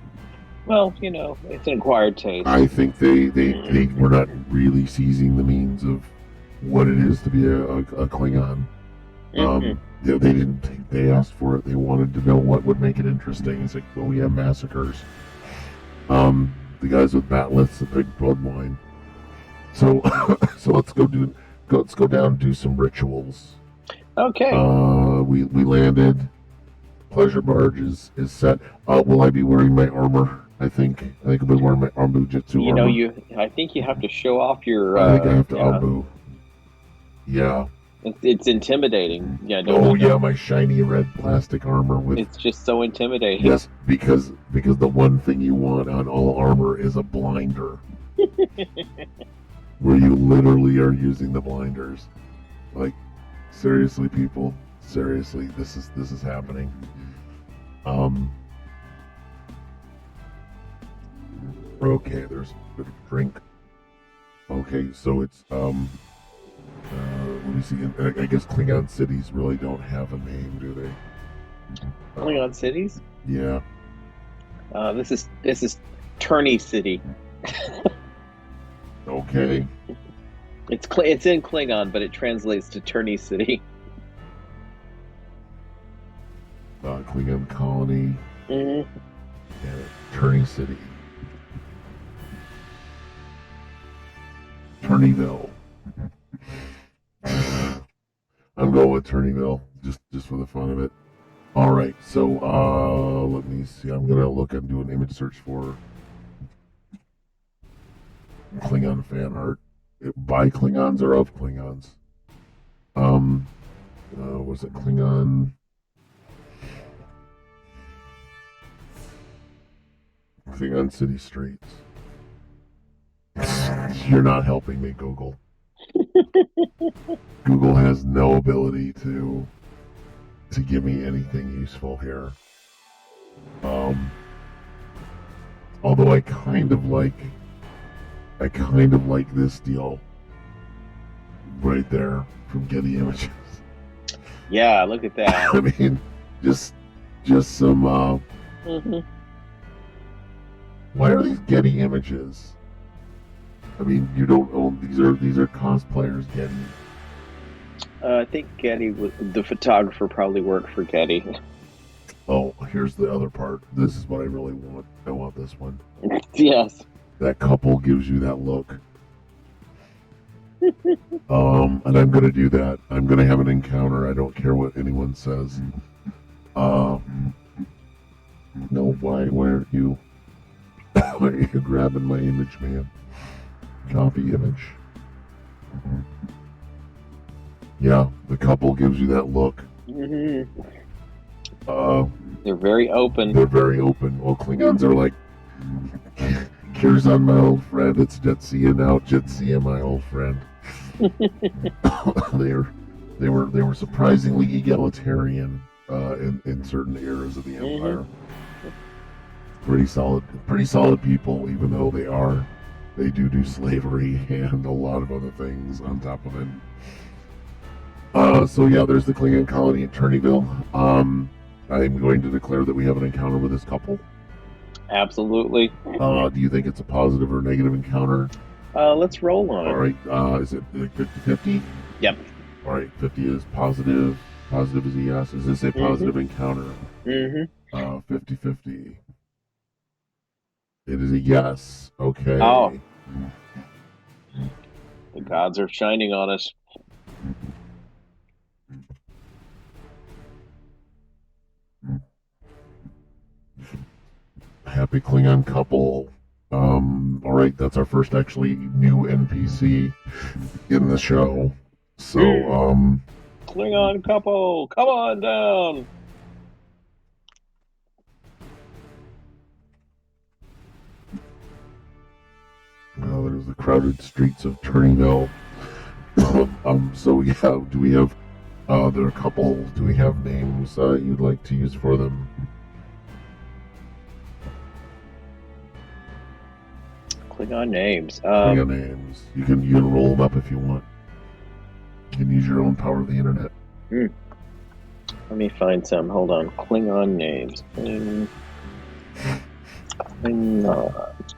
B: Well, it's an acquired taste.
A: I think they were not really seizing the means of what it is to be a Klingon. They didn't think they asked for it. They wanted to know what would make it interesting. It's like, well, we have massacres. The guys with batleths, a big bloodline. So let's go down and do some rituals.
B: Okay.
A: We landed. Pleasure barge is set. Will I be wearing my armor? I think I'll be wearing my Ambu Jitsu armor.
B: I think you have to show off your.
A: I think I have to Ambu. Yeah.
B: It's intimidating. Yeah.
A: My shiny red plastic armor with.
B: It's just so intimidating.
A: Yes, because because the one thing you want on all armor is a blinder. Where you literally are using the blinders. Like, seriously, people. Seriously, this is happening. Okay, there's a bit of drink. Okay, so it's let me see. I guess Klingon cities really don't have a name, do they?
B: Klingon cities?
A: Yeah.
B: This is Turney City.
A: Okay.
B: It's in Klingon, but it translates to Turney City.
A: Klingon colony.
B: Mm-hmm.
A: And Turney City. Turneyville. I'm going with Turneyville, just for the fun of it. All right, so let me see. I'm gonna look and do an image search for Klingon fan art by Klingons or of Klingons. Was it Klingon? Klingon city streets. You're not helping me, Google. Google has no ability to give me anything useful here. Although I kind of like this deal right there from Getty Images.
B: Yeah, look at that.
A: I mean, just some.
B: Mm-hmm.
A: Why are these Getty Images? I mean, you don't own these are cosplayers, Getty.
B: I think Getty, the photographer, probably worked for Getty.
A: Oh, here's the other part. This is what I really want. I want this one.
B: Yes.
A: That couple gives you that look. And I'm gonna do that. I'm gonna have an encounter. I don't care what anyone says. No, why are you? Why are you grabbing my image, man? Copy image. Yeah, the couple gives you that look.
B: Mm-hmm. They're very open.
A: They're very open. Well, Klingons are like, here's on my old friend. It's Jetsia now. Jetsia, my old friend. They were surprisingly egalitarian in certain eras of the Empire. Pretty solid people, even though they do slavery and a lot of other things on top of it. So yeah, there's the Klingon colony in Turneyville. I'm going to declare that we have an encounter with this couple.
B: Absolutely.
A: Do you think it's a positive or negative encounter?
B: Let's roll on it.
A: All right. Is it 50-50?
B: Yep.
A: All right. 50 is positive. Positive is a yes. Is this a positive encounter? 50-50. It is a yes. Okay.
B: Oh. The gods are shining on us.
A: Happy Klingon couple. All right, that's our first actually new NPC in the show. So,
B: Klingon couple, come on down.
A: Well, there's the crowded streets of Turneyville. So yeah, do we have there are a couple? Do we have names you'd like to use for them?
B: Klingon names.
A: Klingon names. You can roll them up if you want. You can use your own power of the internet.
B: Let me find some. Hold on. Klingon names. Klingon names.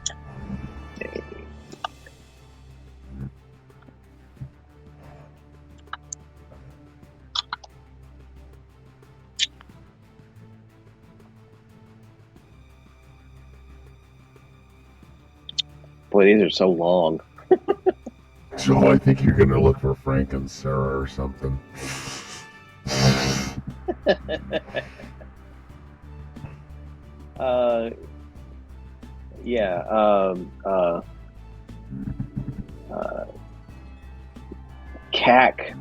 B: Boy, these are so long.
A: So I think you're going to look for Frank and Sarah or something.
B: Cac.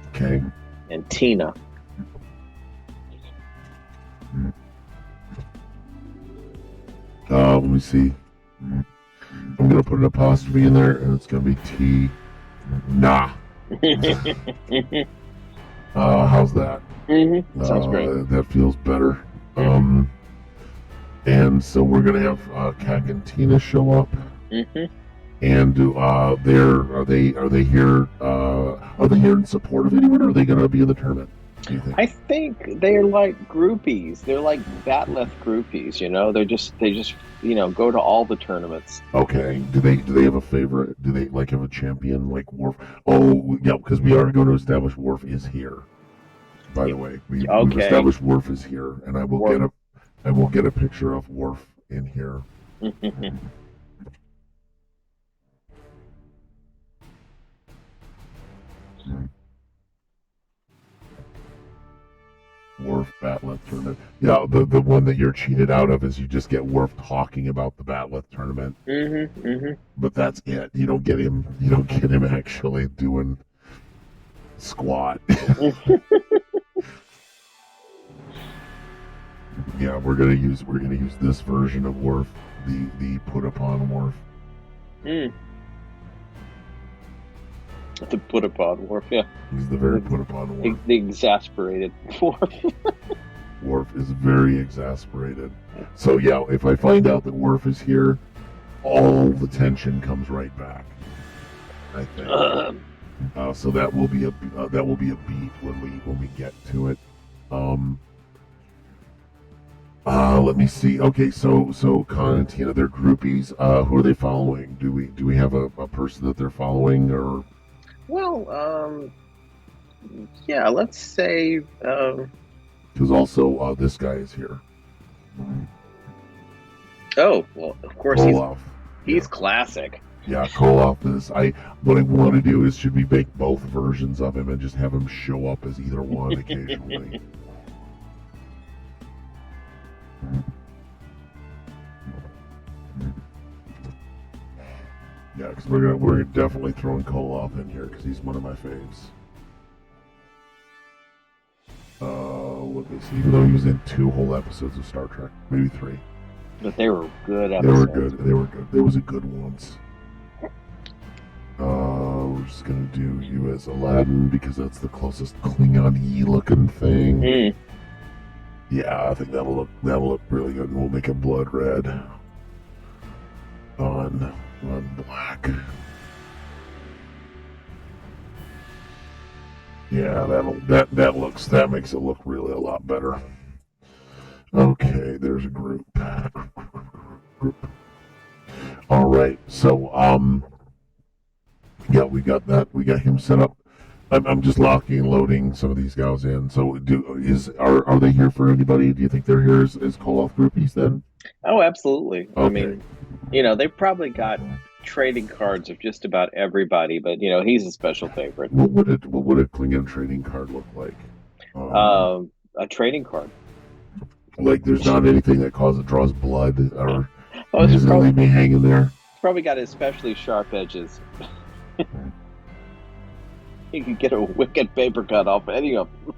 A: Okay.
B: And Tina.
A: Let me see. I'm gonna put an apostrophe in there, and it's gonna be T. Nah. How's that?
B: Sounds great.
A: That feels better. And so we're gonna have Kat and Tina show up. And do are they here? Are they here in support of anyone, or are they gonna be in the tournament? Do you think?
B: I think they're like groupies. They're like Batleth groupies. They just go to all the tournaments.
A: Okay. Do they have a favorite? Do they like have a champion like Worf? Oh, yeah, because we are going to establish Worf is here. By the way, we've established Worf is here, and I will get a picture of Worf in here. Worf Batleth tournament. Yeah, the one that you're cheated out of is you just get Worf talking about the Batleth tournament. But that's it. You don't get him. You don't get him actually doing squat. Yeah, we're gonna use this version of Worf, the put upon Worf.
B: The put upon Worf, yeah.
A: He's the very put upon Worf.
B: The exasperated Worf.
A: Worf is very exasperated. So yeah, if I find out that Worf is here, all the tension comes right back. I think. So that will be a beat when we get to it. Let me see. Okay, so Con and Tina, they're groupies. Who are they following? Do we have a person that they're following, or?
B: Well, yeah, let's say.
A: Because also this guy is here.
B: Oh well, of course
A: Koloff.
B: He's classic.
A: Yeah, Koloff is. What I want to do is should we make both versions of him and just have him show up as either one occasionally. Yeah, because we're definitely throwing Koloff in here because he's one of my faves. Let me see. Even though he was in 2 whole episodes of Star Trek, maybe 3.
B: But they were good episodes.
A: They were good. There was a good ones. We're just gonna do you as Aladdin because that's the closest Klingon-y looking thing. Yeah, I think that'll look really good. We'll make it blood red on black. Yeah, that makes it look really a lot better. Okay, there's a group. All right, so yeah, we got that. We got him set up. I'm just locking and loading some of these guys in. So, are they here for anybody? Do you think they're here as Koloff groupies then?
B: Oh, absolutely.
A: Okay.
B: I mean, they've probably got trading cards of just about everybody, but he's a special favorite.
A: What would a Klingon trading card look like?
B: A trading card.
A: Like there's not anything that draws blood or leave me hanging there.
B: It's probably got especially sharp edges. You could get a wicked paper cut off any of them.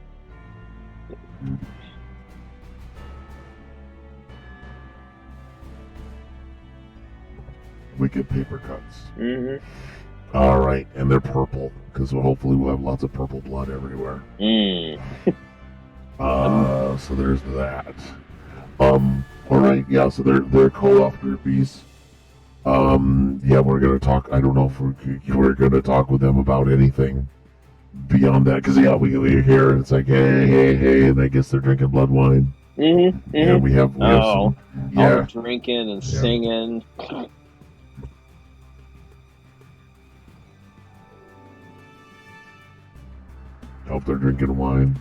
A: Wicked paper cuts. All right, and they're purple because hopefully we'll have lots of purple blood everywhere. So there's that. All right, yeah. So they're Koloff groupies. Yeah, we're gonna talk. I don't know if we're gonna talk with them about anything beyond that because we're here and it's like hey, and I guess they're drinking blood wine. Yeah, we have some. Yeah,
B: all drinking and singing.
A: Hope they're drinking wine.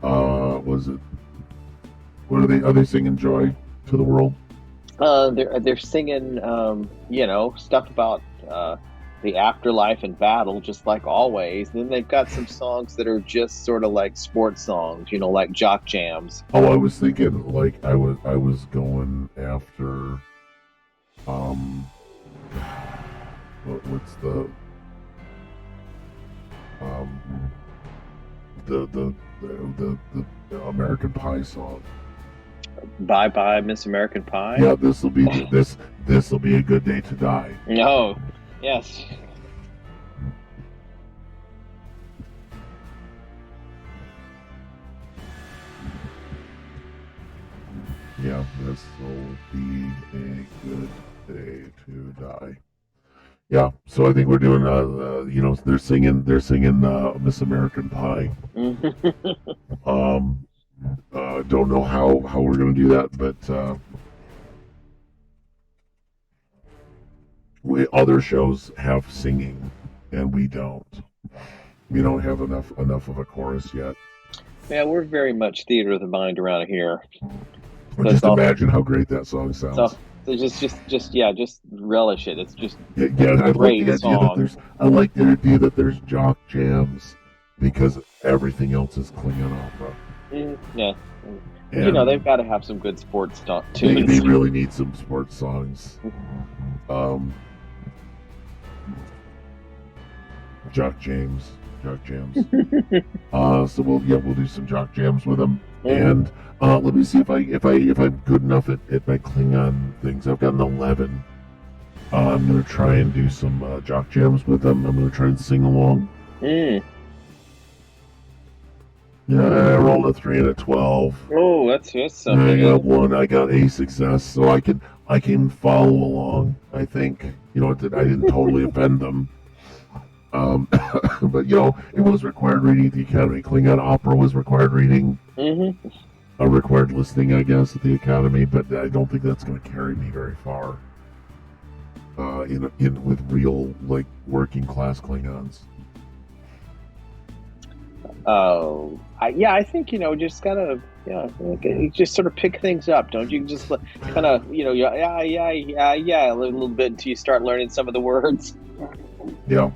A: Was it? What are they? Are they singing "Joy to the World"?
B: They're singing, stuff about the afterlife and battle, just like always. Then they've got some songs that are just sort of like sports songs, like jock jams.
A: Oh, I was thinking like I was going after, what's the American Pie song?
B: Bye bye, Miss American Pie.
A: Yeah, this will be a good day to die.
B: No. Yes.
A: Yeah, this will be a good day to die. Yeah, so I think we're doing. They're singing Miss American Pie. Don't know how we're gonna do that, but other shows have singing, and we don't. We don't have enough of a chorus yet.
B: Yeah, we're very much theater of the mind around here.
A: But just imagine how great that song sounds.
B: So just relish it. It's just
A: I like the idea that there's jock jams because everything else is Klingon opera.
B: Yeah. And, they've got to have some good sports tunes.
A: They really need some sports songs. Jock jams. So we'll do some jock jams with them. And let me see if I'm good enough at my Klingon things. I've got an 11. I'm gonna try and do some jock jams with them. I'm gonna try and sing along. Yeah, I rolled a 3 and a 12.
B: Oh, that's something.
A: I got one. I got a success, so I can follow along. I think I didn't totally offend them. But it was required reading at the Academy. Klingon opera was required reading. Required listening, I guess, at the Academy. But I don't think that's going to carry me very far. With real working class Klingons.
B: I think just gotta just sort of pick things up, don't you? Just kind of a little bit until you start learning some of the words.
A: Yeah.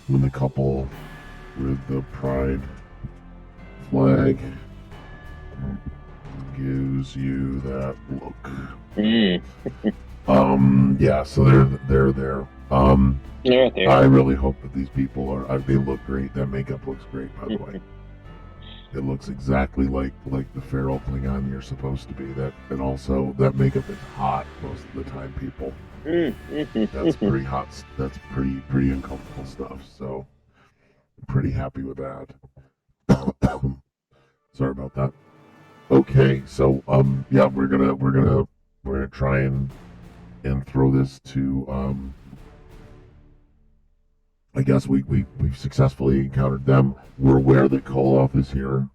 A: When the couple with the pride flag gives you that look. So they're there. I really hope that these people they look great. That makeup looks great, by the way. It looks exactly like the feral Klingon you're supposed to be. And also that makeup is hot most of the time, people. That's pretty hot. That's pretty uncomfortable stuff. So I'm pretty happy with that. Sorry about that. Okay, so we're gonna try and throw this to I guess we've successfully encountered them. We're aware that Koloff is here.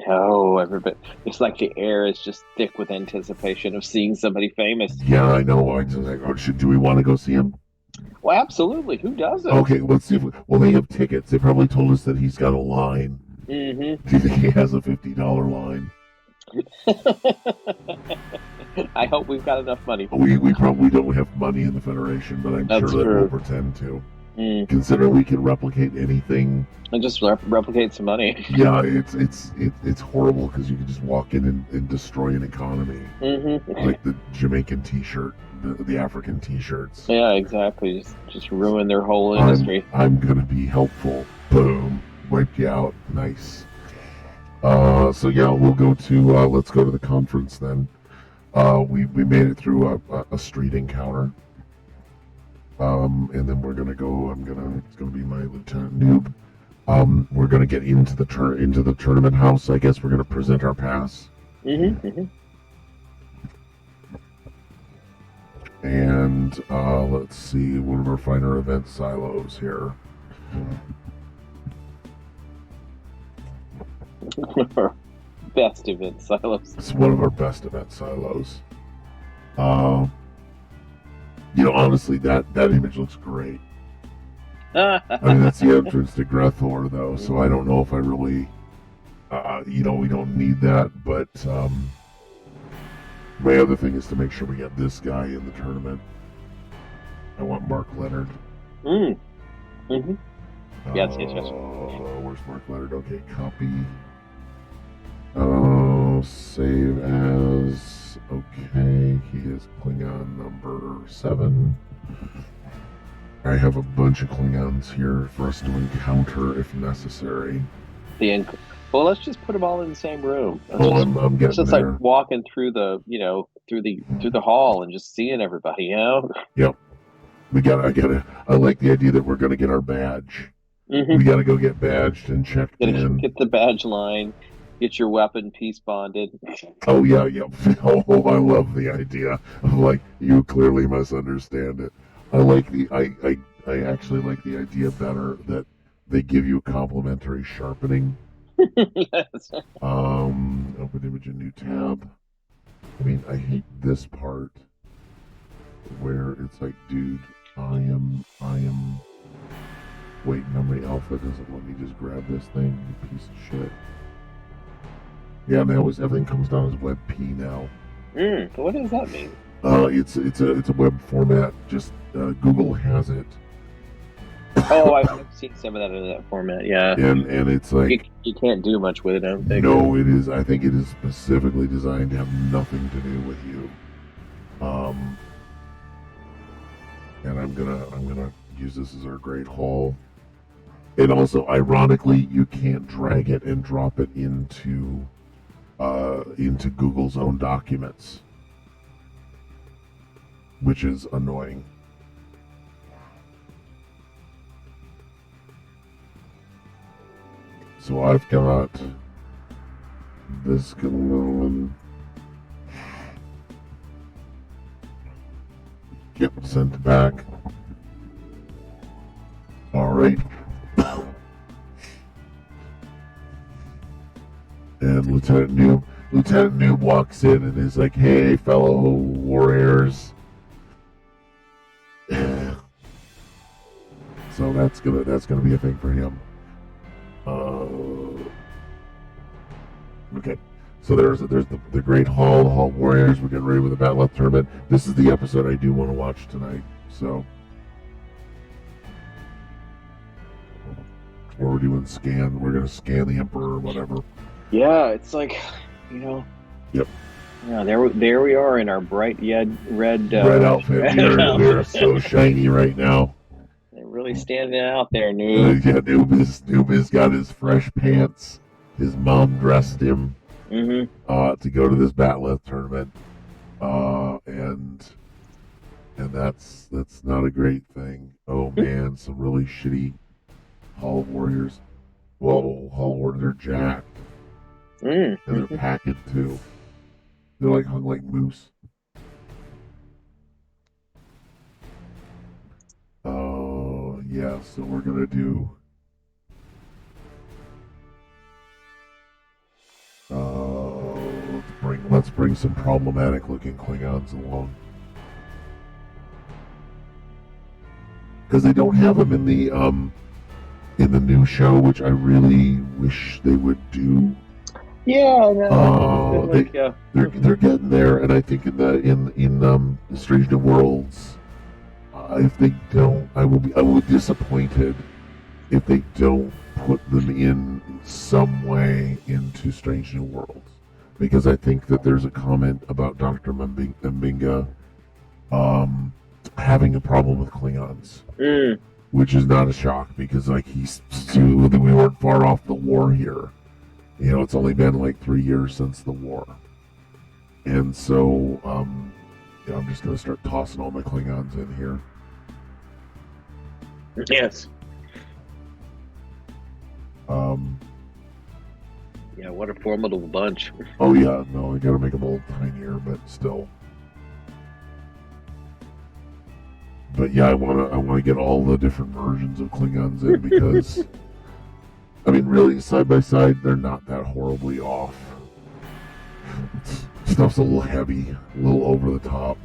B: Oh, everybody! It's like the air is just thick with anticipation of seeing somebody famous.
A: Yeah, I know. Do we want to go see him?
B: Well, absolutely. Who doesn't?
A: Okay, let's see. They have tickets. They probably told us that he's got a line. Do you think he has a $50 line?
B: I hope we've got enough money.
A: We probably don't have money in the Federation, but I'm sure that we'll pretend to. Considering we can replicate anything
B: and just replicate some money.
A: Yeah, it's horrible because you can just walk in and destroy an economy, like the Jamaican T-shirt, the African T-shirts.
B: Yeah, exactly. Just ruin their whole industry.
A: I'm gonna be helpful. Boom, wiped you out. Nice. So yeah, we'll go to let's go to the conference then. We made it through a street encounter. And then we're gonna go. It's gonna be my Lieutenant Noob. We're gonna get into the tournament house. I guess we're gonna present our pass. And let's see, one of our finer event silos here.
B: One of our best event silos.
A: It's one of our best event silos. Honestly, that image looks great. I mean, that's the entrance to Grethor, though, so I don't know if I really, we don't need that, but my other thing is to make sure we get this guy in the tournament. I want Mark Leonard.
B: Yes.
A: Where's Mark Leonard? Okay, copy. Save as. Okay, he is Klingon number 7. I have a bunch of Klingons here for us to encounter if necessary.
B: The Well, let's just put them all in the same room.
A: Oh, I'm
B: Let's
A: getting
B: just like
A: there.
B: walking through through the hall and just seeing everybody.
A: Yep. I gotta. I like the idea that we're gonna get our badge. We
B: Mm-hmm.
A: gotta go get badged and checked in.
B: Get the badge line, get your weapon piece bonded.
A: Oh yeah, yeah. Oh, I love the idea of like you clearly misunderstand it. I like the I actually like the idea better that they give you complimentary sharpening.
B: Yes.
A: Open image a new tab. I mean, I hate this part where it's like, dude, I am. Wait, memory alpha doesn't let me just grab this thing. You piece of shit. Yeah, now everything comes down as WebP now.
B: What does that mean?
A: It's a web format. Just Google has it.
B: Oh, I've seen some of that in that format. Yeah,
A: and it's like
B: you can't do much with it. I don't think.
A: no, it is. I think it is specifically designed to have nothing to do with you. And I'm gonna use this as our great haul. And also, ironically, you can't drag it and drop it into Google's own documents, which is annoying. So I've got this going on. Yep, sent back. All right. And Lieutenant Noob walks in and is like, "Hey, fellow warriors." So that's gonna be a thing for him. Okay. So there's the Great Hall, the Hall Warriors. We're getting ready with the Battle of Tournament. This is the episode I do want to watch tonight. So we're doing scan. We're gonna scan the Emperor or whatever.
B: Yeah, it's like,
A: Yep.
B: Yeah, there we are in our bright red
A: outfit. We are so shiny right now.
B: They're really standing out there, Noob.
A: Yeah, Noob has got his fresh pants. His mom dressed him to go to this Bat'leth tournament, and that's not a great thing. Oh man, some really shitty Hall Warriors. Whoa, Hall Warriors are jacked, and they're packed too. They're like hung like moose. Oh yeah, so we're gonna do. Let's bring some problematic looking Klingons along, because they don't have them in the new show, which I really wish they would do.
B: Yeah,
A: they're getting there, and I think in Strange New Worlds, if they don't, I will be disappointed if they don't put them in some way into Strange New Worlds, because I think that there's a comment about Dr. Mbinga having a problem with Klingons, which is not a shock, because like we weren't far off the war here. You know, it's only been like 3 years since the war, and so I'm just gonna start tossing all my Klingons in here.
B: Yes. Yeah, what a formidable bunch.
A: Oh yeah, no, I gotta make them a little tinier, but still. But yeah, I wanna get all the different versions of Klingons in, because I mean, really, side by side, they're not that horribly off. Stuff's a little heavy, a little over the top.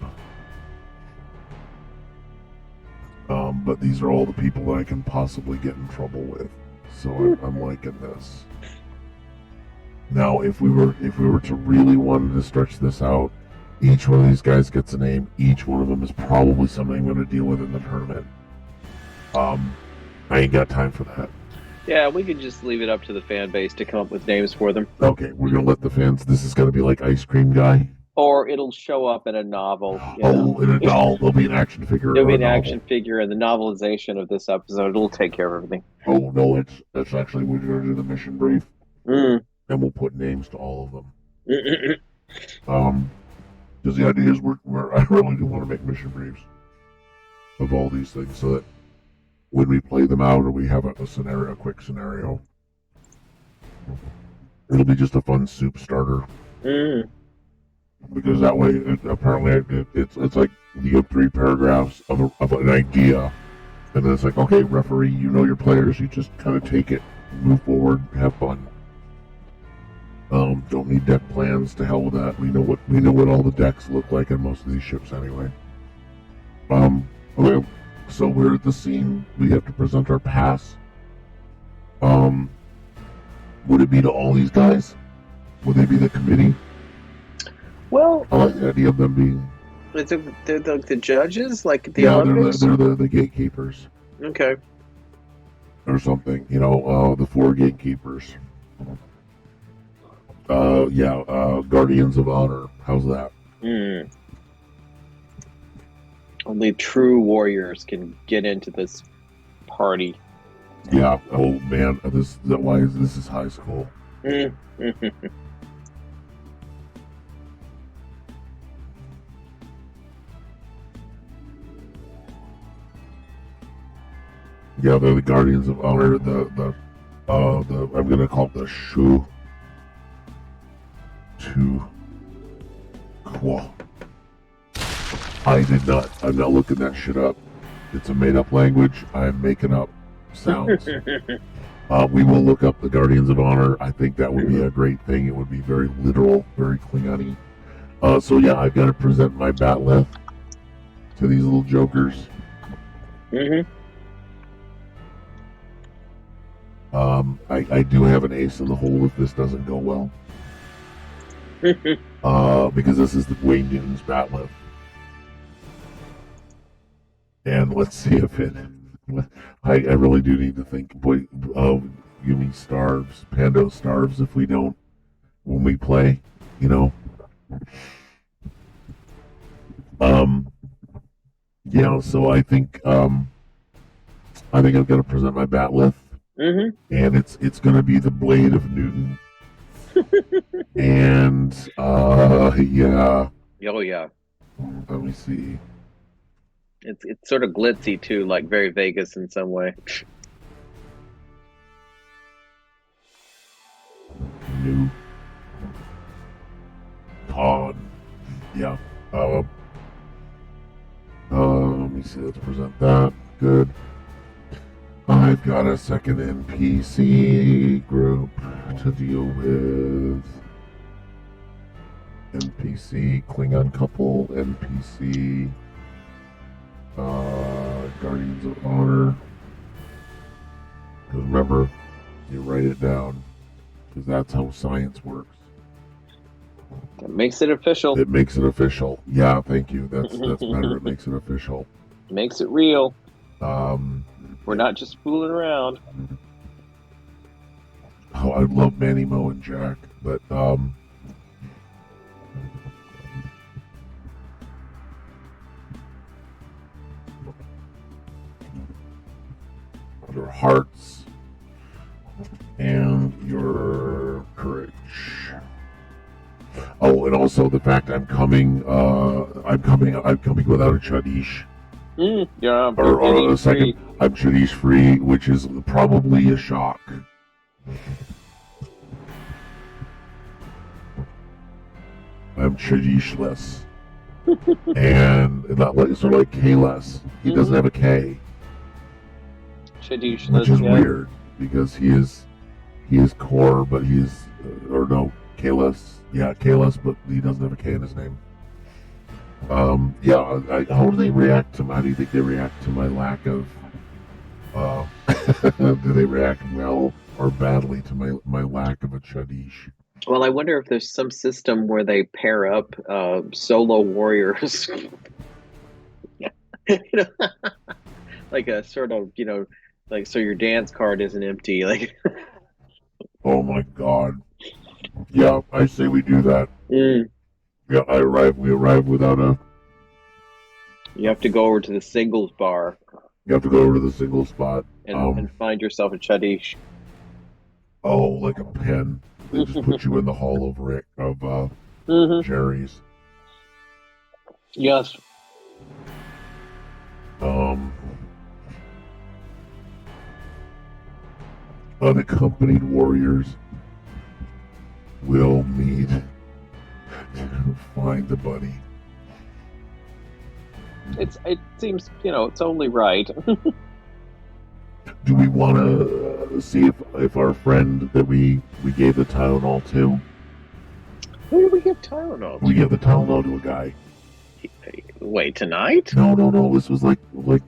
A: But these are all the people that I can possibly get in trouble with, so I'm liking this. Now, if we were to really want to stretch this out, each one of these guys gets a name. Each one of them is probably something I'm going to deal with in the tournament. I ain't got time for that.
B: Yeah, we could just leave it up to the fan base to come up with names for them.
A: Okay, we're going to let the fans... This is going to be like Ice Cream Guy.
B: Or it'll show up in a novel.
A: In a doll. There'll be an action figure.
B: There'll be an action figure in the novelization of this episode. It'll take care of everything.
A: Oh, no, that's actually what we're going to do the mission brief.
B: Mm.
A: and we'll put names to all of them. Because the idea is I really do want to make mission briefs of all these things so that when we play them out or we have a quick scenario, it'll be just a fun soup starter. Because that way, it's like you have 3 paragraphs of an idea, and then it's like, okay, referee, you know your players, you just kind of take it, move forward, have fun. Don't need deck plans. To hell with that. We know what all the decks look like on most of these ships anyway. Okay, so we're at the scene. We have to present our pass. Would it be to all these guys? Would they be the committee?
B: Well,
A: I like the idea of them being.
B: they're the judges, like the
A: Yeah,
B: Olympics.
A: they're the gatekeepers.
B: Okay.
A: Or something, the 4 gatekeepers. Guardians of Honor. How's that?
B: Only true warriors can get into this party.
A: Yeah. Oh man, this is high school. Yeah, they're the Guardians of Honor. I'm gonna call it the Shu. Cool. I'm not looking that shit up. It's a made-up language. I'm making up sounds. We will look up the Guardians of Honor. I think that would be a great thing. It would be very literal, very Klingon-y. So yeah, I've got to present my batleth to these little jokers. I do have an ace in the hole if this doesn't go well. Because this is the Wayne Newton's batleth. And let's see if it. I really do need to think. Boy, Yumi starves, Pando starves if we don't when we play. Yeah. So I think I've got to present my batleth, and it's going to be the Blade of Newton. And yeah.
B: Oh yeah.
A: Let me see.
B: It's sort of glitzy too, like very Vegas in some way.
A: New Con. Yeah. Let me see. Let's present that. Good. I've got a second NPC group to deal with. NPC, Klingon couple, NPC, Guardians of Honor. Because remember, you write it down, because that's how science works.
B: That makes it official.
A: It makes it official. Yeah, thank you. That's better. It makes it official.
B: Makes it real. We're not just fooling around.
A: Oh, I love Manny Mo and Jack, but your hearts and your courage. Oh, and also the fact I'm coming without a Chadish.
B: Yeah,
A: or a second, I'm Chadish free, which is probably a shock. I'm Chadish-less. And sort of like K-less. He doesn't have a K.
B: Chadish,
A: which is weird, because he is core, but he is, K-less. Yeah, K-less, but he doesn't have a K in his name. How do they react to how do you think they react to my lack of, do they react well or badly to my lack of a Chadish?
B: Well, I wonder if there's some system where they pair up solo warriors. Like a sort of, like so your dance card isn't empty. Like,
A: oh my god. Yeah, I say we do that. Yeah, we arrive without a...
B: You have to go over to the singles bar.
A: You have to go over to the singles spot.
B: And find yourself a Chadish.
A: Oh, like a pen. They just put you in the hall of
B: Hmm.
A: Jerry's.
B: Yes.
A: Um, Unaccompanied warriors will need to find a buddy.
B: It seems, it's only right.
A: Do we want to see if our friend that we gave the Tylenol to?
B: Who did we give Tylenol to?
A: We gave the Tylenol to a guy.
B: Wait, tonight?
A: No. This was like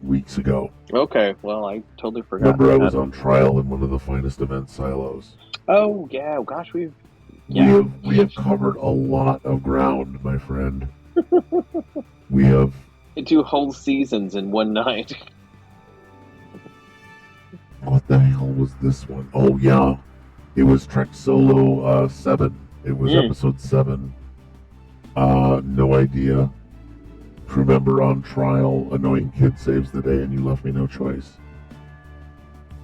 A: weeks ago.
B: Okay, well, I totally forgot.
A: Remember, I was on trial in one of the finest event silos.
B: Oh yeah, gosh,
A: We have covered a lot of ground, my friend. We have
B: 2 whole seasons in one night.
A: What the hell was this one? Oh yeah, it was Trek Solo 7. It was episode 7. No idea. Crew member on trial. Annoying kid saves the day, and you left me no choice.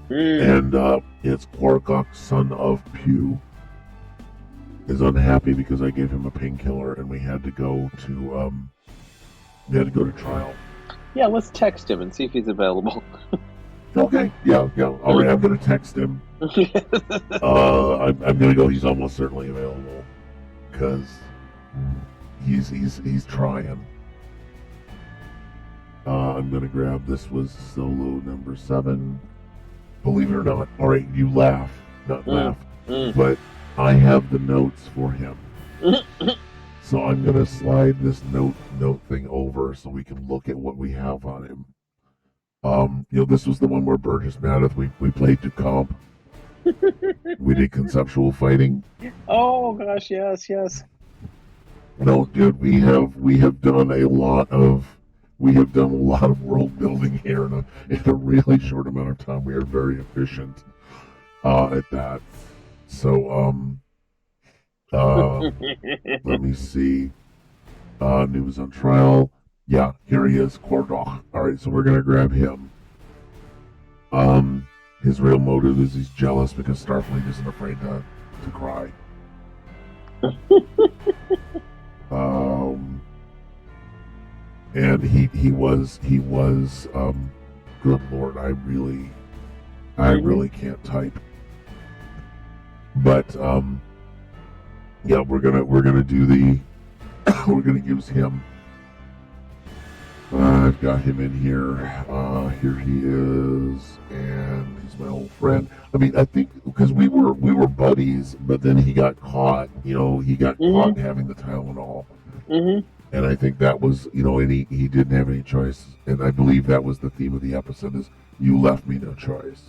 A: And it's Quarkok, son of Pew, is unhappy because I gave him a painkiller, and we had to go to trial.
B: Yeah, let's text him and see if he's available.
A: Okay, yeah. All right, I'm gonna text him. I'm gonna go. He's almost certainly available because he's trying. I'm gonna grab. This was solo number 7. Believe it or not. All right, you laugh, not laugh, but I have the notes for him. So I'm gonna slide this note thing over so we can look at what we have on him. This was the one where Burgess Meredith we played to comp. We did conceptual fighting.
B: Oh gosh, yes.
A: No, dude, we have done a lot of world building here in a really short amount of time. We are very efficient at that. So let me see. News on trial. Yeah, here he is, Kordok. Alright, so we're gonna grab him. His real motive is he's jealous because Starfleet isn't afraid to cry. And he was good lord, I really can't type. But yeah, we're gonna do the we're gonna use him. I've got him in here. Here he is, and he's my old friend. I mean, I think because we were buddies, but then he got caught. He got caught having the Tylenol, and I think that was, and he didn't have any choice. And I believe that was the theme of the episode: is you left me no choice.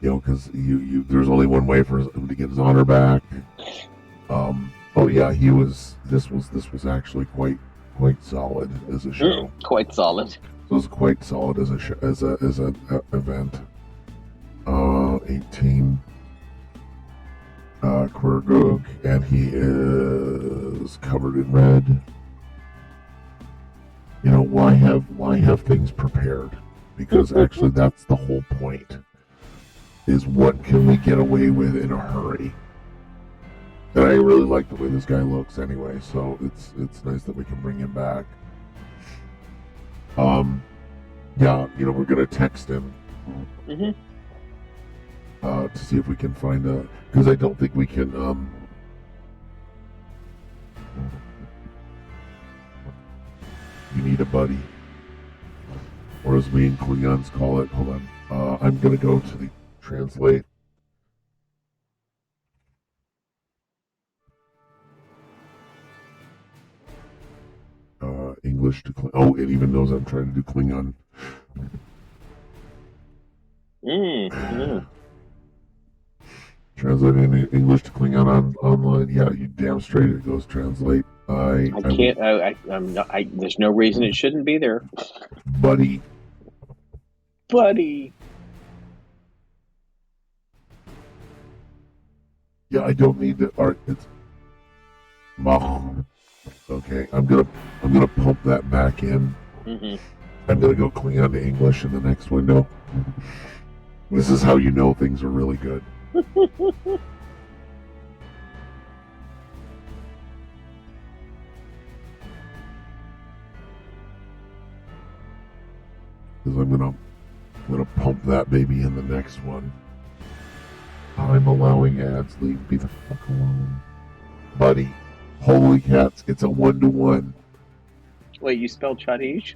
A: Because there's only one way for him to get his honor back. Oh yeah, This was actually quite solid as a show.
B: Quite solid.
A: It was quite solid as an event. 18 Quirgook, and he is covered in red. Why have things prepared? Because actually that's the whole point. Is what can we get away with in a hurry? And I really like the way this guy looks anyway, so it's nice that we can bring him back. Yeah, we're gonna text him to see if we can find because I don't think we can you need a buddy, or as we in Klingons call it. Hold on, I'm gonna go to the translate. English to Klingon. Oh, it even knows I'm trying to do Klingon. Translating English to Klingon online. Yeah, you damn straight it goes translate.
B: I can't. I'm not. There's no reason it shouldn't be there.
A: Buddy. Yeah, I don't need the art. It's okay. I'm gonna pump that back in. I'm gonna go Klingon to English in the next window. This is how you know things are really good. Because I'm gonna pump that baby in the next one. I'm allowing ads. Leave me the fuck alone, buddy. Holy cats! It's a 1-to-1.
B: Wait, you spelled Chadish?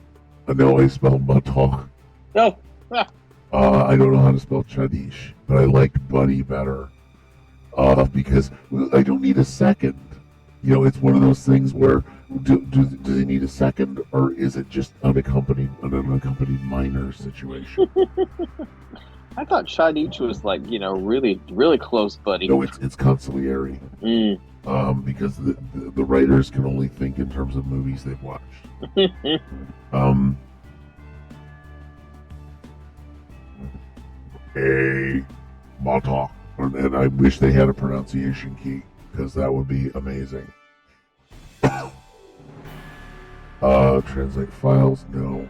A: I know I spelled Matok.
B: No.
A: I don't know how to spell Chadish, but I liked Buddy better. Because I don't need a second. You know, it's one of those things where does he need a second, or is it just an unaccompanied minor situation?
B: I thought Chadish was like, really, really close buddy.
A: No, it's consigliere. Because the writers can only think in terms of movies they've watched. A Matok. And I wish they had a pronunciation key, because that would be amazing. Translate files? No.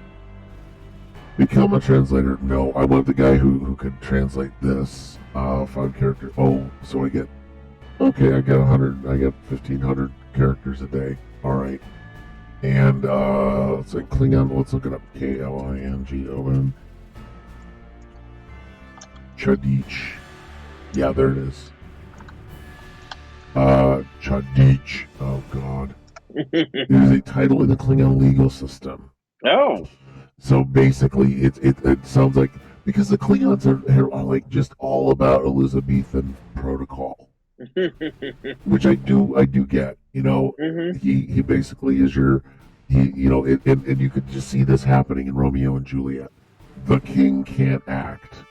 A: Become a translator? No. I want the guy who could translate this. 5 characters. Oh, so I get... Okay, I get 100. I get 1,500 characters a day. Alright. And, let's say Klingon. Let's look it up. Klingon. Chadish. Yeah, there it is. Chadish. Oh, God. It is a title in the Klingon legal system.
B: Oh.
A: So basically, it sounds like, because the Klingons are like just all about Elizabethan protocol, which I do get. He basically is and you could just see this happening in Romeo and Juliet. The king can't act.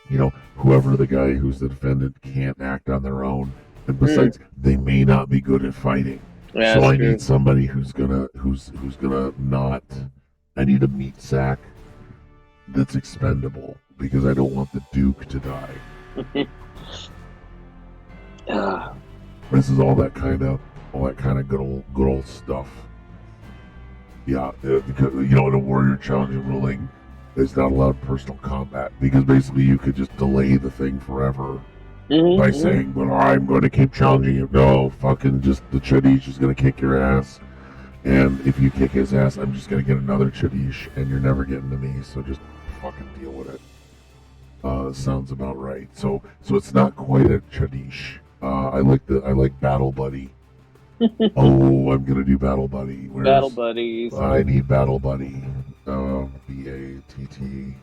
A: Whoever the guy who's the defendant can't act on their own. And besides, they may not be good at fighting.
B: Yeah,
A: so I
B: true.
A: need somebody who's gonna not. I need a meat sack that's expendable, because I don't want the Duke to die. This is all that kind of good old stuff. Yeah, because, in a warrior challenging ruling, it's not allowed personal combat, because basically you could just delay the thing forever by saying, "Well, I'm going to keep challenging you." No, fucking just the Chadish is going to kick your ass, and if you kick his ass, I'm just going to get another Chadish, and you're never getting to me. So just fucking deal with it. Sounds about right. So it's not quite a Chadish. I like Battle Buddy. Oh, I'm gonna do Battle Buddy.
B: Battle Buddies.
A: I need Battle Buddy. BATT.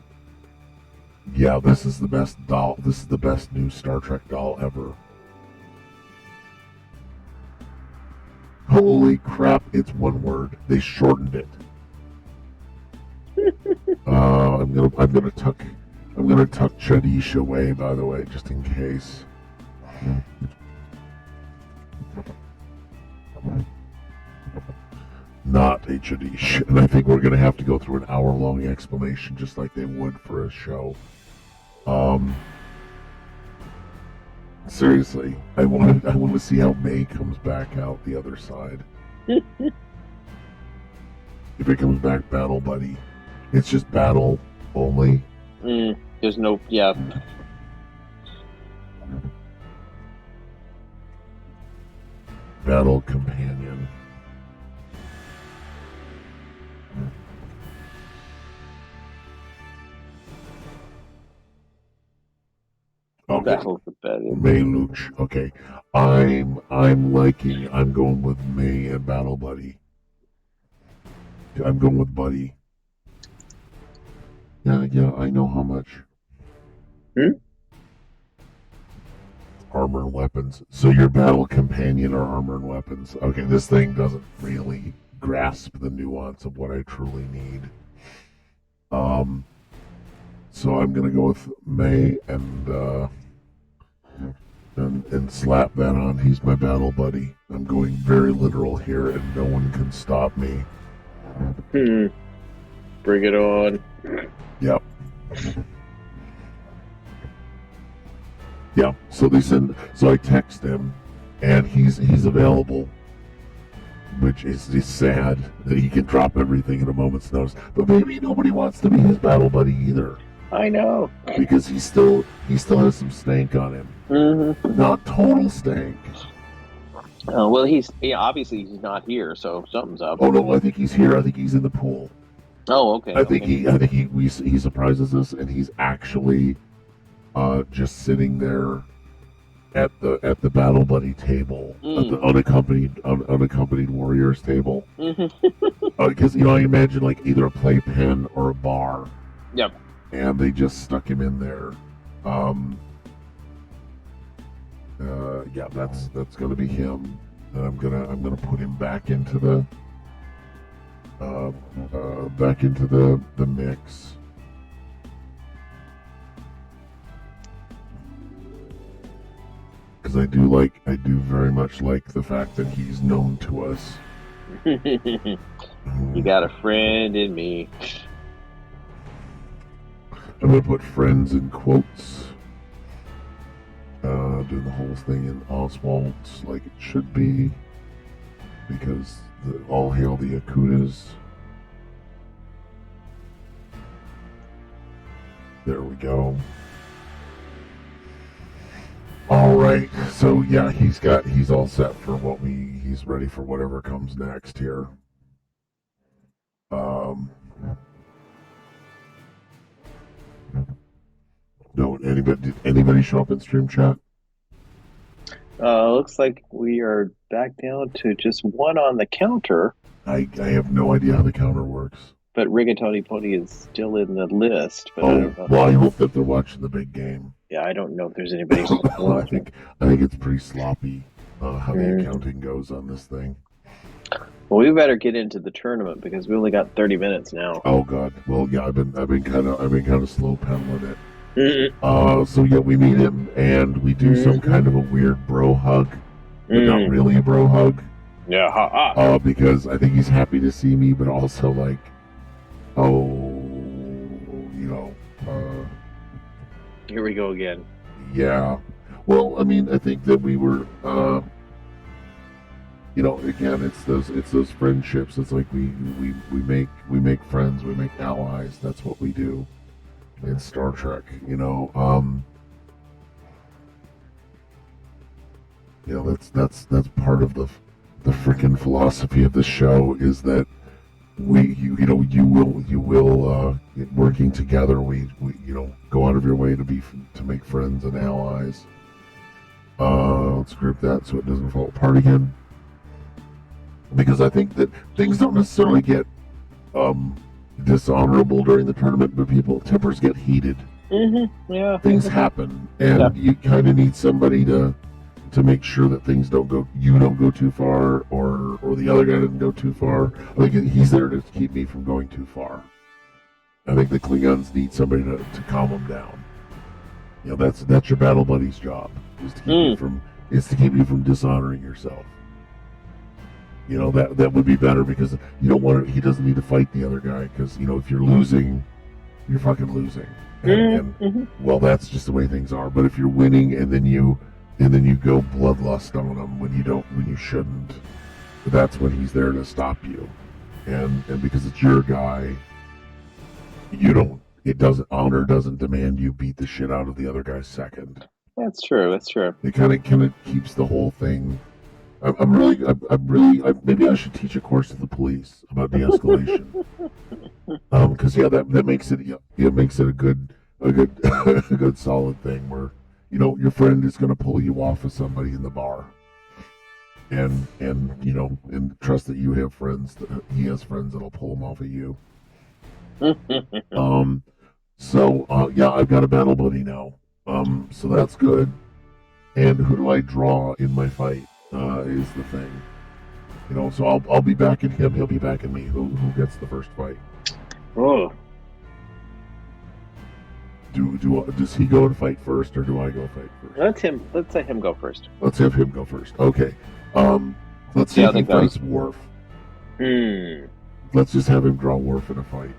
A: Yeah, this is the best doll. This is the best new Star Trek doll ever. Holy crap! It's one word. They shortened it. I'm gonna tuck Chadish away, by the way, just in case. Not a Chadish. And I think we're gonna have to go through an hour-long explanation, just like they would for a show. Seriously, I want to see how May comes back out the other side. If it comes back Battle Buddy, it's just battle only.
B: There's no, yeah.
A: Battle Companion. Okay.
B: Battle Companion.
A: May Luch. Okay. I'm going with May and Battle Buddy. I'm going with Buddy. Yeah, I know how much. Armor and weapons. So your battle companion are armor and weapons. Okay, this thing doesn't really grasp the nuance of what I truly need. So I'm gonna go with May and slap that on. He's my battle buddy. I'm going very literal here, and no one can stop me.
B: Bring it on.
A: Yep. Yeah. So I text him, and he's available, which is sad that he can drop everything at a moment's notice. But maybe nobody wants to be his battle buddy either.
B: I know.
A: because he still has some stank on him.
B: Mm-hmm.
A: Not total stank.
B: Well, obviously he's not here, so something's up.
A: Oh no, I think he's here. I think he's in the pool.
B: Oh, okay.
A: I think he surprises us, and he's actually just sitting there at the battle buddy table, at the unaccompanied warriors table. Because I imagine like either a playpen or a bar.
B: Yep.
A: And they just stuck him in there. Yeah, that's gonna be him, and I'm gonna put him back into the mix. Because I do very much like the fact that he's known to us.
B: You got a friend in me.
A: I'm gonna put friends in quotes. Do the whole thing in Oswald like it should be, because all hail the Akutas. There we go. All right, so yeah, he's all set for he's ready for whatever comes next here. No, did anybody show up in stream chat?
B: Looks like we are back down to just one on the counter.
A: I have no idea how the counter works.
B: But Rigatoni Pony is still in the list. But
A: I hope that they're watching the big game.
B: Yeah, I don't know if there's anybody.
A: I think it's pretty sloppy how the accounting goes on this thing.
B: Well, we better get into the tournament because we only got 30 minutes now.
A: Oh God. Well, yeah, I've been kind of slow pedaling it. So yeah, we meet him and we do some kind of a weird bro hug, but not really a bro hug.
B: Yeah,
A: because I think he's happy to see me, but also like,
B: here we go again.
A: Yeah. Well, I mean, I think that we were, again, it's those friendships. It's like we make friends, we make allies. That's what we do in Star Trek. That's part of the freaking philosophy of the show is that you will working together. We go out of your way to make friends and allies. Let's group that so it doesn't fall apart again. Because I think that things don't necessarily get dishonorable during the tournament, but tempers get heated.
B: Yeah.
A: Things happen, and you kind of need somebody to make sure that things don't go too far, or the other guy doesn't go too far. I think he's there to keep me from going too far. I think the Klingons need somebody to calm them down. That's your battle buddy's job, is to keep you from dishonoring yourself. That would be better, because you don't want he doesn't need to fight the other guy, because if you're losing, you're fucking losing. And well, that's just the way things are. But if you're winning and then you go bloodlust on him when you shouldn't, that's when he's there to stop you. And because it's your guy, honor doesn't demand you beat the shit out of the other guy second.
B: That's true.
A: It kind of keeps the whole thing. Maybe I should teach a course to the police about de-escalation. Because that makes it a good a good solid thing where your friend is going to pull you off of somebody in the bar, and trust that you have friends. He has friends that'll pull him off of you. So I've got a battle buddy now. So that's good. And who do I draw in my fight? Is the thing. So I'll be backing him. He'll be backing me. Who gets the first fight?
B: Oh.
A: Does he go and fight first, or do I go fight first?
B: Let's let him go first.
A: Let's have him go first. Okay. Let's see if he fights Worf. Let's just have him draw Worf in a fight.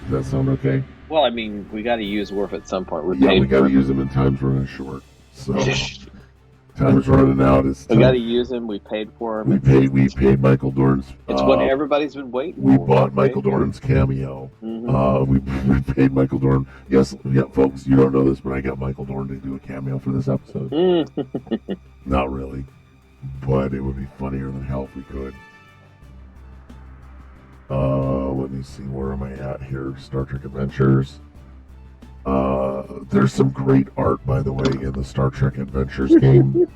A: Does that sound okay?
B: Well, I mean, we got to use Worf at some point.
A: We got to use him in times running short. So Time's running out. It's
B: We got to
A: time.
B: use him. We paid for him.
A: We paid Michael Dorn's.
B: It's what everybody's been waiting
A: We
B: for.
A: bought Michael Dorn's cameo.
B: Mm-hmm.
A: We paid Michael Dorn. Yes, yeah, folks, you don't know this, but I got Michael Dorn to do a cameo for this episode. Not really, but it would be funnier than hell if we could. Let me see, where am I at here? Star Trek Adventures. There's some great art, by the way, in the Star Trek Adventures game.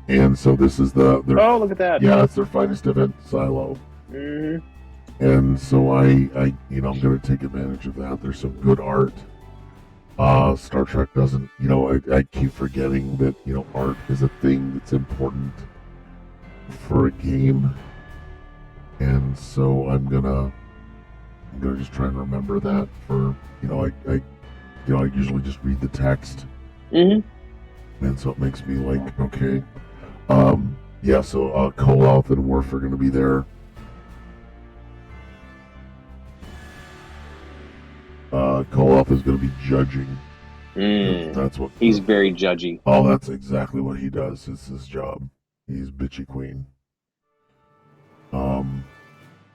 A: And so this is their
B: Oh, look at that.
A: Yeah, it's their finest event silo.
B: Mm-hmm.
A: And so I'm going to take advantage of that. There's some good art. Star Trek doesn't, I keep forgetting that, art is a thing that's important for a game. And so I'm gonna just try and remember that for, I usually just read the text.
B: Mm-hmm.
A: And so it makes me like, okay. Yeah, so Koloth and Worf are going to be there. Koloth is going to be judging. That's what
B: he's very judgy.
A: Oh, that's exactly what he does. It's his job. He's bitchy queen.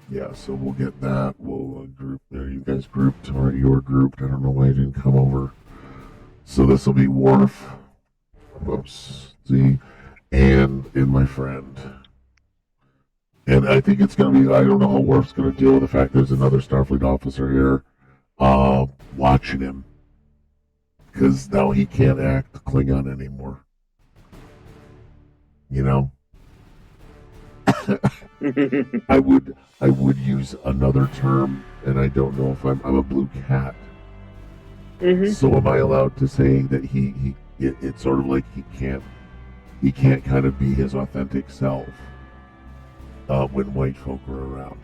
A: Yeah, so we'll get that. We'll group. Are you guys grouped? Or you were grouped? I don't know why you didn't come over. So this will be Worf. Whoops. See? And my friend. And I think it's going to be, I don't know how Worf's going to deal with the fact there's another Starfleet officer here watching him. Because now he can't act Klingon anymore. I would use another term, and I don't know if I'm a blue cat.
B: Mm-hmm.
A: So am I allowed to say that it's sort of like he can't kind of be his authentic self when white folk are around?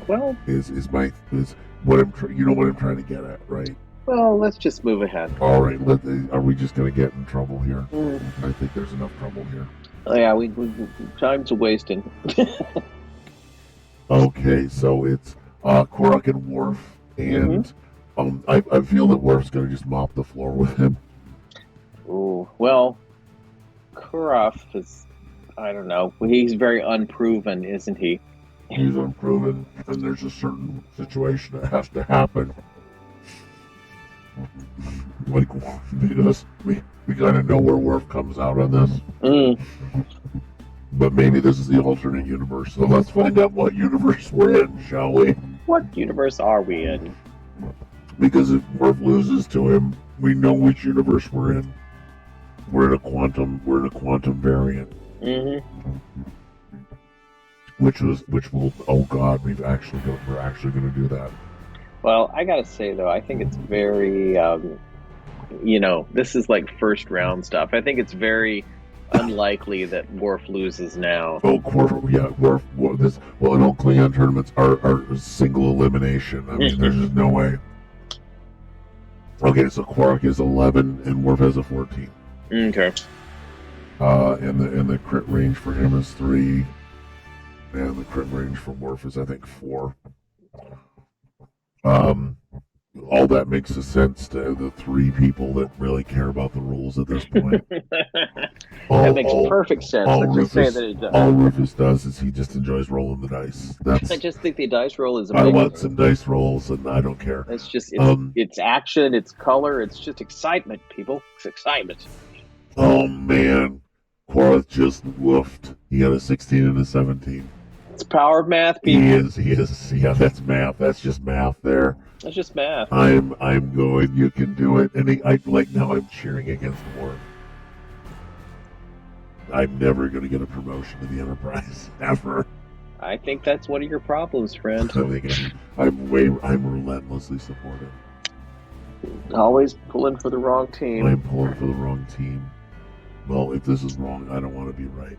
B: Well,
A: is what I'm what I'm trying to get at, right?
B: Well, let's just move ahead.
A: All right, are we just going to get in trouble here?
B: Mm.
A: I think there's enough trouble here.
B: Oh, yeah, we time's a wasting.
A: Okay, so it's Quark and Worf, and I feel that Worf's going to just mop the floor with him.
B: Ooh, well, Kurov is, I don't know, he's very unproven, isn't he?
A: He's unproven, and there's a certain situation that has to happen. Like, we gotta know where Worf comes out on this.
B: Mm.
A: But maybe this is the alternate universe, so let's find out what universe we're in, shall we?
B: What universe are we in?
A: Because if Worf loses to him, we know which universe we're in. We're in a quantum variant.
B: Mm-hmm.
A: Which will, oh God, we're actually going to do that.
B: Well, I gotta say though, I think it's very, this is like first round stuff. I think it's very unlikely that Worf loses now.
A: Oh, Worf. And all Klingon tournaments are single elimination. I mean, there's just no way. Okay, so Quark is 11 and Worf has a 14.
B: Okay.
A: And the crit range for him is 3, and the crit range for Worf is, I think, 4. All that makes sense to the 3 people that really care about the rules at this point.
B: That makes perfect sense. Let's just say that it does.
A: All Rufus does is he just enjoys rolling the dice.
B: I just think the dice roll is amazing.
A: I want some dice rolls, and I don't care.
B: It's just, it's action, it's color, it's just excitement, people. It's excitement.
A: Oh, man. Quarth just woofed. He got a 16 and a 17.
B: It's power of math, people.
A: He is. Yeah, that's math. That's just math there.
B: That's just math.
A: I'm going, you can do it. And now I'm cheering against Worf. I'm never going to get a promotion to the Enterprise, ever.
B: I think that's one of your problems, friend.
A: I'm relentlessly supportive.
B: Always pulling for the wrong team.
A: I'm pulling for the wrong team. Well, if this is wrong, I don't want to be right.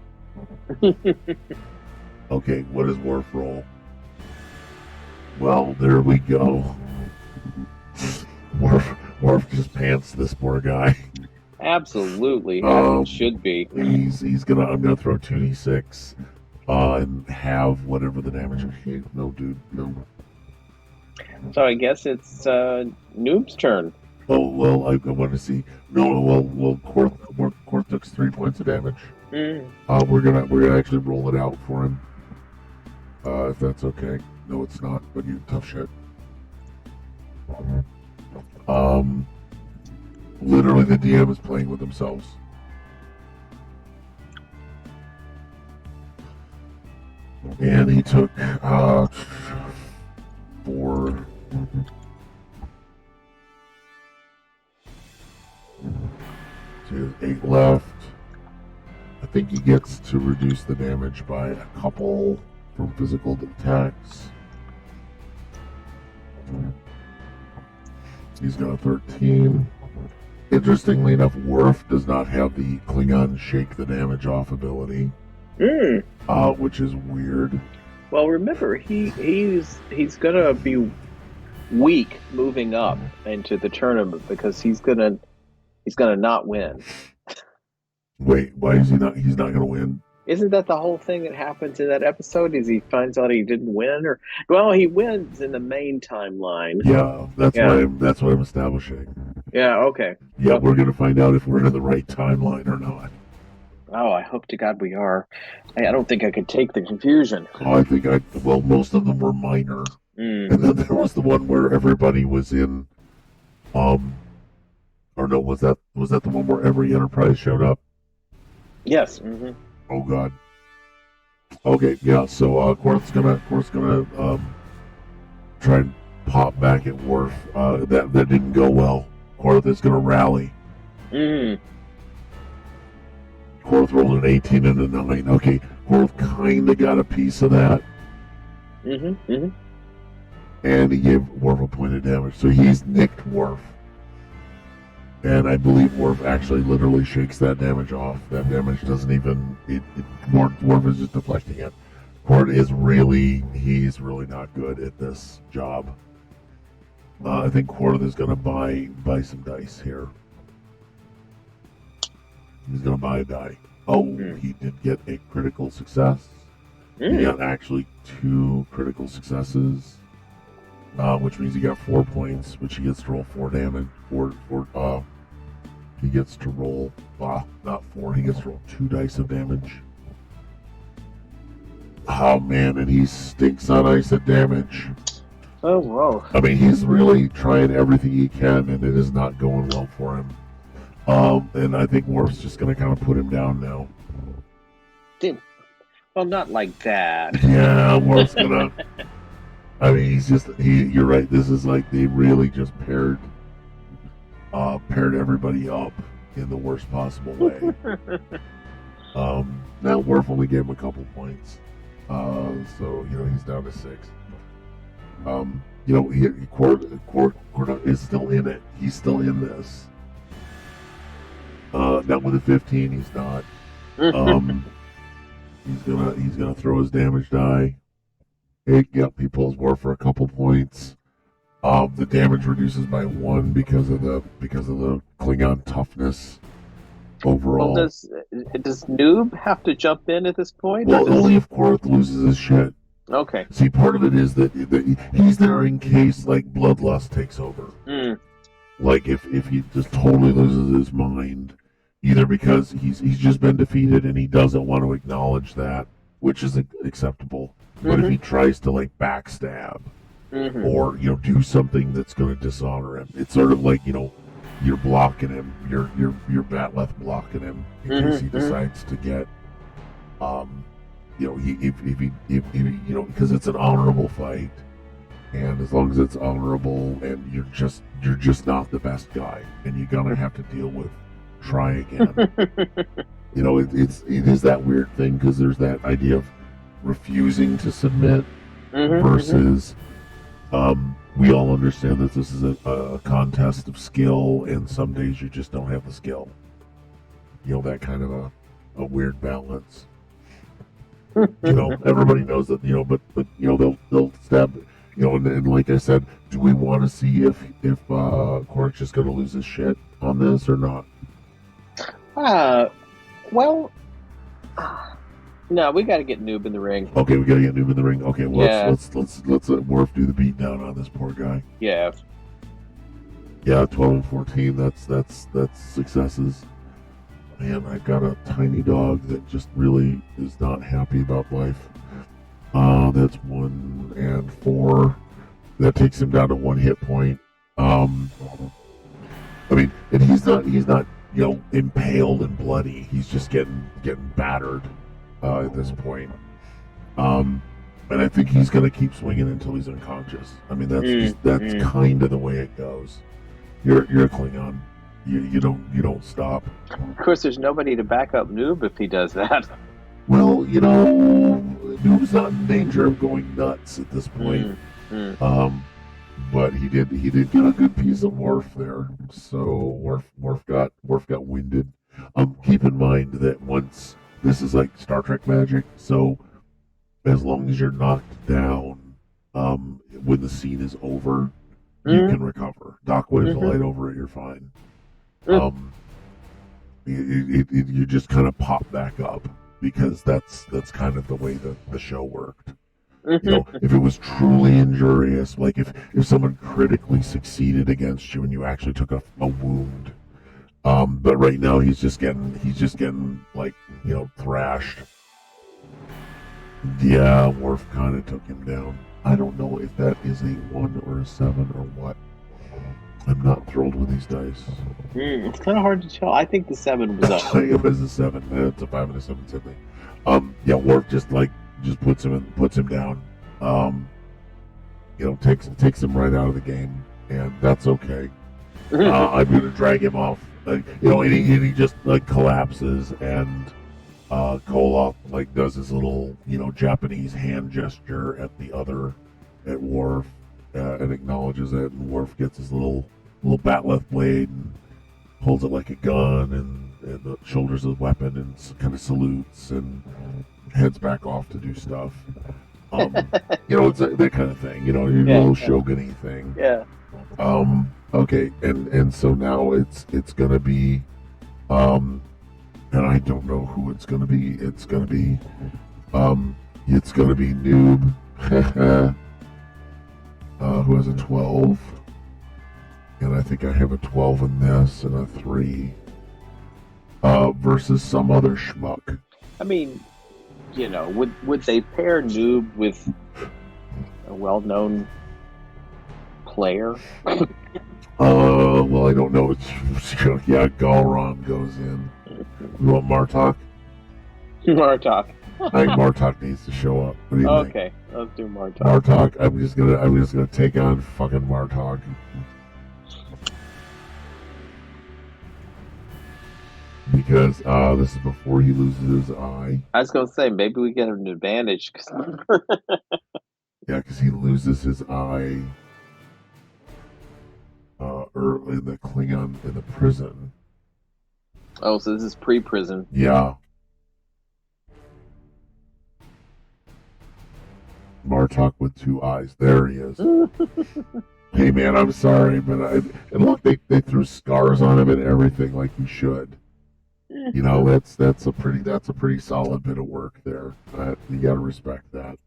A: Okay, what does Worf roll? Well, there we go. Worf just pants this poor guy.
B: Absolutely, it should be.
A: I'm gonna throw 2d6 and have whatever the damage is. No, dude, no.
B: So I guess it's Noob's turn.
A: Oh, well, I want to see. No, well, Korth took 3 points of damage.
B: Mm.
A: We're gonna actually roll it out for him. If that's okay. No, it's not, but you tough shit. Literally the DM is playing with themselves. And he took 4. So he has 8 left. I think he gets to reduce the damage by a couple from physical attacks. He's got a 13. Interestingly enough, Worf does not have the Klingon shake the damage off ability, which is weird.
B: Well, remember, he's gonna be weak moving up into the tournament because he's gonna not win.
A: Wait, why is he not? He's not gonna win.
B: Isn't that the whole thing that happens in that episode? Is he finds out he didn't win, or well, he wins in the main timeline.
A: Yeah, that's what I'm establishing.
B: Yeah. Okay.
A: Yeah, we're gonna find out if we're in the right timeline or not.
B: Oh, I hope to God we are. I don't think I could take the confusion.
A: Oh, well, most of them were minor. And then there was the one where everybody was in, or no, was that the one where every Enterprise showed up?
B: Yes. Mm-hmm.
A: Oh God. Okay, yeah. So Korth's gonna try and pop back at Worf. That didn't go well. Korth is gonna rally. Korth rolled an 18 and a 9. Okay, Korth kinda got a piece of that. And he gave Worf a point of damage. So he's nicked Worf. And I believe Worf actually literally shakes that damage off. That damage doesn't even... Worf is just deflecting it. Korth is he's really not good at this job. I think Korth is going to buy some dice here. He's going to buy a die. Oh, he did get a critical success. He got actually 2 critical successes. Which means he got 4 points, which he gets to roll 4 damage. He gets to roll, not 4, he gets to roll 2 dice of damage. Oh man, and he stinks on ice at damage.
B: Oh, whoa.
A: I mean, he's really trying everything he can, and it is not going well for him. And I think Worf's just going to kind of put him down now.
B: Well, not like that.
A: Yeah, Worf's going to... I mean, you're right, this is like they really just paired everybody up in the worst possible way. Now Worf only gave him a couple points. So, he's down to 6. Korth is still in it. He's still in this. Not with a 15, he's not. He's gonna throw his damage die. He pulls Worf for a couple points. The damage reduces by 1 because of the Klingon toughness overall.
B: Well, does Noob have to jump in at this point?
A: Well, only if Korth loses his shit.
B: Okay.
A: See, part of it is that he's there in case like bloodlust takes over. Like if he just totally loses his mind, either because he's just been defeated and he doesn't want to acknowledge that, which is acceptable. But if he tries to like backstab or do something that's going to dishonor him, it's sort of like you're blocking him, you're Batleth blocking him in case he decides to get because it's an honorable fight, and as long as it's honorable and you're just not the best guy, and you're gonna have to deal with try again. It is that weird thing because there's that idea of refusing to submit versus we all understand that this is a contest of skill, and some days you just don't have the skill. That kind of a weird balance. Everybody knows that, but they'll stab, and like I said, do we want to see if Korth's just going to lose his shit on this or not?
B: Well, no, we got to get Noob in the ring.
A: Okay, we got to get Noob in the ring. Okay, well, let's let Worf do the beat down on this poor guy.
B: Yeah.
A: Yeah, 12 and 14. That's successes. Man, I've got a tiny dog that just really is not happy about life. That's 1 and 4. That takes him down to 1 hit point. I mean, and he's not impaled and bloody. He's just getting battered at this point. And I think he's gonna keep swinging until he's unconscious. I mean, that's kind of the way it goes. You're a Klingon. You don't stop.
B: Of course, there's nobody to back up Noob if he does that.
A: Well, Noob's not in danger of going nuts at this point. But he did get a good piece of Worf there. So Worf got winded. Keep in mind that once this is like Star Trek magic, so as long as you're knocked down, when the scene is over, you can recover. Doc waves the light over it, you're fine. You just kind of pop back up because that's kind of the way the show worked. If it was truly injurious, like if someone critically succeeded against you and you actually took a wound, but right now he's just getting like thrashed. Yeah, Worf kind of took him down. I don't know if that is a 1 or a 7 or what. I'm not thrilled with these dice.
B: It's kind of hard to tell. I think the 7 was up.
A: I think it was a 7. It's a 5 and a 7 simply. Yeah, Worf just puts him down. Takes him right out of the game, and that's okay. I'm gonna drag him off. And he just like collapses, and Koloff like does his little Japanese hand gesture at Worf, and acknowledges it, and Worf gets his little batleth blade and holds it like a gun, and shoulders his weapon and kind of salutes and heads back off to do stuff. It's that kind of thing. Your little shogun-y thing.
B: Yeah.
A: Okay, and so now it's gonna be, and I don't know who it's gonna be. It's gonna be Noob, who has a 12, and I think I have a 12 in this and a 3, versus some other schmuck.
B: I mean, would they pair Noob with a well-known player?
A: Well, I don't know. Yeah, Galron goes in. You want Martok?
B: Martok.
A: I think Martok needs to show up. What do you think?
B: Okay, let's do Martok.
A: Martok. I'm just gonna take on fucking Martok. Because this is before he loses his eye.
B: I was gonna say maybe we get an advantage.
A: Yeah, because he loses his eye early in the Klingon in the prison.
B: Oh, so this is pre-prison.
A: Yeah. Martok with 2 eyes. There he is. Hey man, I'm sorry, but and look, they threw scars on him and everything like he should. That's a pretty solid bit of work there. You gotta respect that.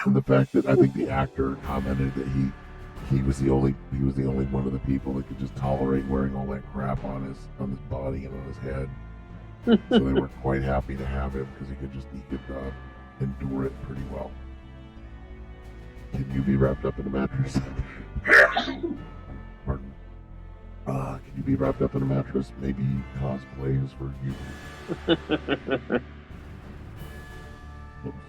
A: The fact that I think the actor commented that he was the only one of the people that could just tolerate wearing all that crap on his body and on his head. So they were quite happy to have him because he could endure it pretty well. Can you be wrapped up in a mattress? Pardon. Can you be wrapped up in a mattress? Maybe cosplay is for you. Oops.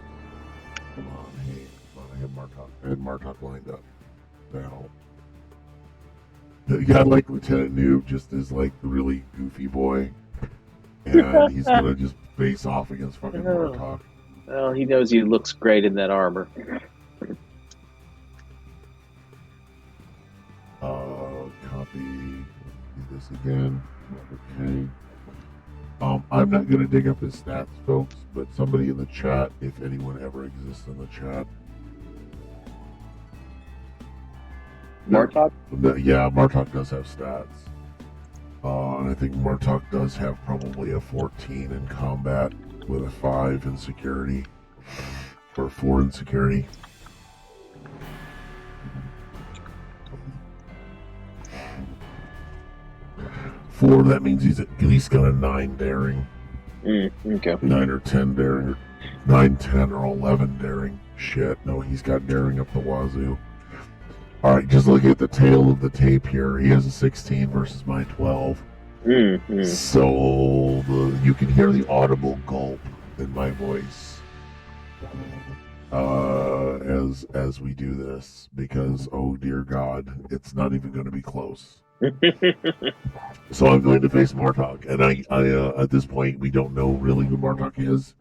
A: Come on, hey, I had Martok lined up. Now, you got like Lieutenant Noob just is like the really goofy boy, and he's gonna just face off against fucking Martok.
B: Well, he knows he looks great in that armor.
A: Copy. Do this again. Okay. I'm not gonna dig up his stats, folks, but somebody in the chat, if anyone ever exists in the chat.
B: Martok?
A: Yeah, Martok does have stats. And I think Martok does have probably a 14 in combat with a 5 in security. Or 4 in security. 4, that means he's at least got a 9 daring.
B: Okay.
A: 9 or 10 daring. 9, 10, or 11 daring. Shit, no, he's got daring up the wazoo. Alright, just looking at the tail of the tape here, he has a 16 versus my 12. So you can hear the audible gulp in my voice as we do this, because oh dear God, it's not even going to be close. So I'm going to face Martok, and I at this point we don't know really who Martok is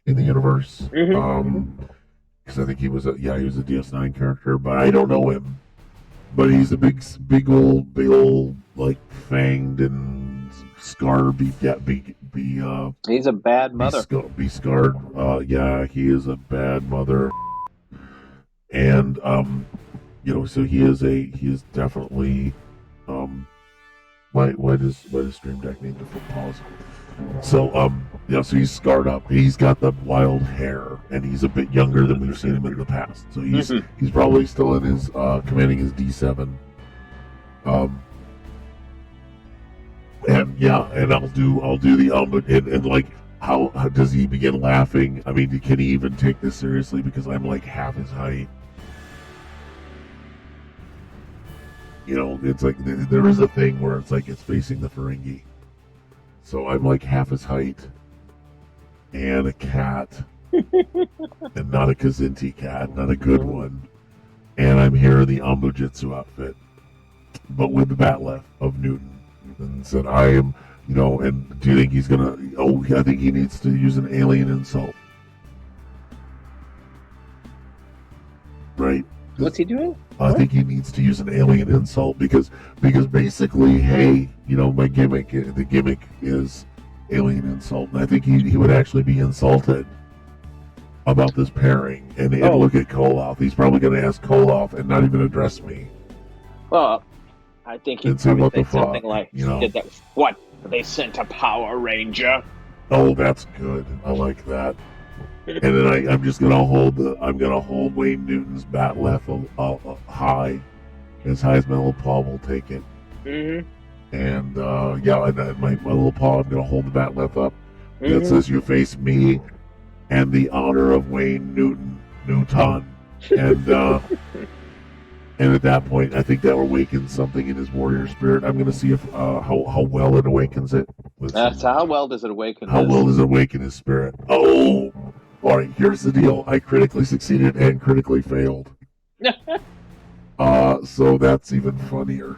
A: in the universe, because I think he was a DS9 character, but I don't know him. But he's a big old like fanged and scarred.
B: He's a bad mother.
A: Be scarred. Yeah, he is a bad mother. And so he is definitely why does Stream Deck need to pause? So so he's scarred up. He's got the wild hair, and he's a bit younger than we've seen him in the past. So he's probably still in his commanding his D7. And I'll do the and like how does he begin laughing? I mean, can he even take this seriously? Because I'm like half his height. It's like there is a thing where it's like it's facing the Ferengi. So I'm like half his height, and a cat, and not a Kazinti cat, not a good one. And I'm here in the Ambujitsu outfit, but with the Batleth of Newton. And said, I am, and do you think he's gonna, I think he needs to use an alien insult. Right?
B: What's he doing?
A: I think he needs to use an alien insult because basically, hey, my gimmick, the gimmick is alien insult, and I think he would actually be insulted about this pairing, and look at Koloff. He's probably going to ask Koloff and not even address me.
B: Well, I think he'd probably think something like, what? They sent a Power Ranger?
A: Oh, that's good. I like that. And then I'm just gonna hold Wayne Newton's Batleth high as my little paw will take it. And and my little paw, I'm gonna hold the Batleth up. That says, "You face me, and the honor of Wayne Newton." And and at that point, I think that awakens something in his warrior spirit. I'm gonna see if how well it awakens it.
B: How well does it awaken?
A: How well does it awaken his spirit? Oh. All right, here's the deal. I critically succeeded and critically failed. So that's even funnier.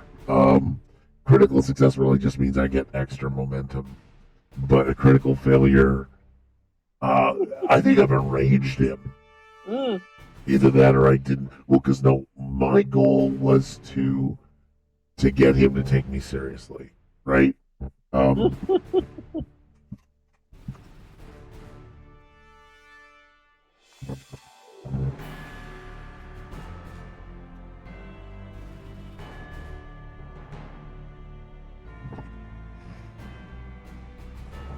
A: Critical success really just means I get extra momentum. But a critical failure, I think I've enraged him. Either that or I didn't. Well, because my goal was to get him to take me seriously, right?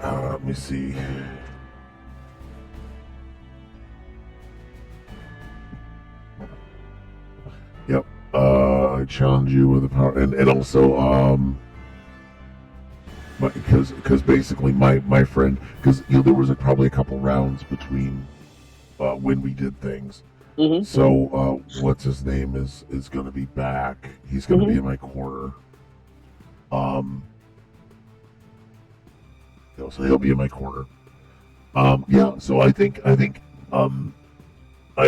A: Let me see. Yep. I challenge you with a power, and also because basically my friend, because there was probably a couple rounds between when we did things. So what's his name is going to be back. He's going to be in my corner. So he'll be in my corner. So I think I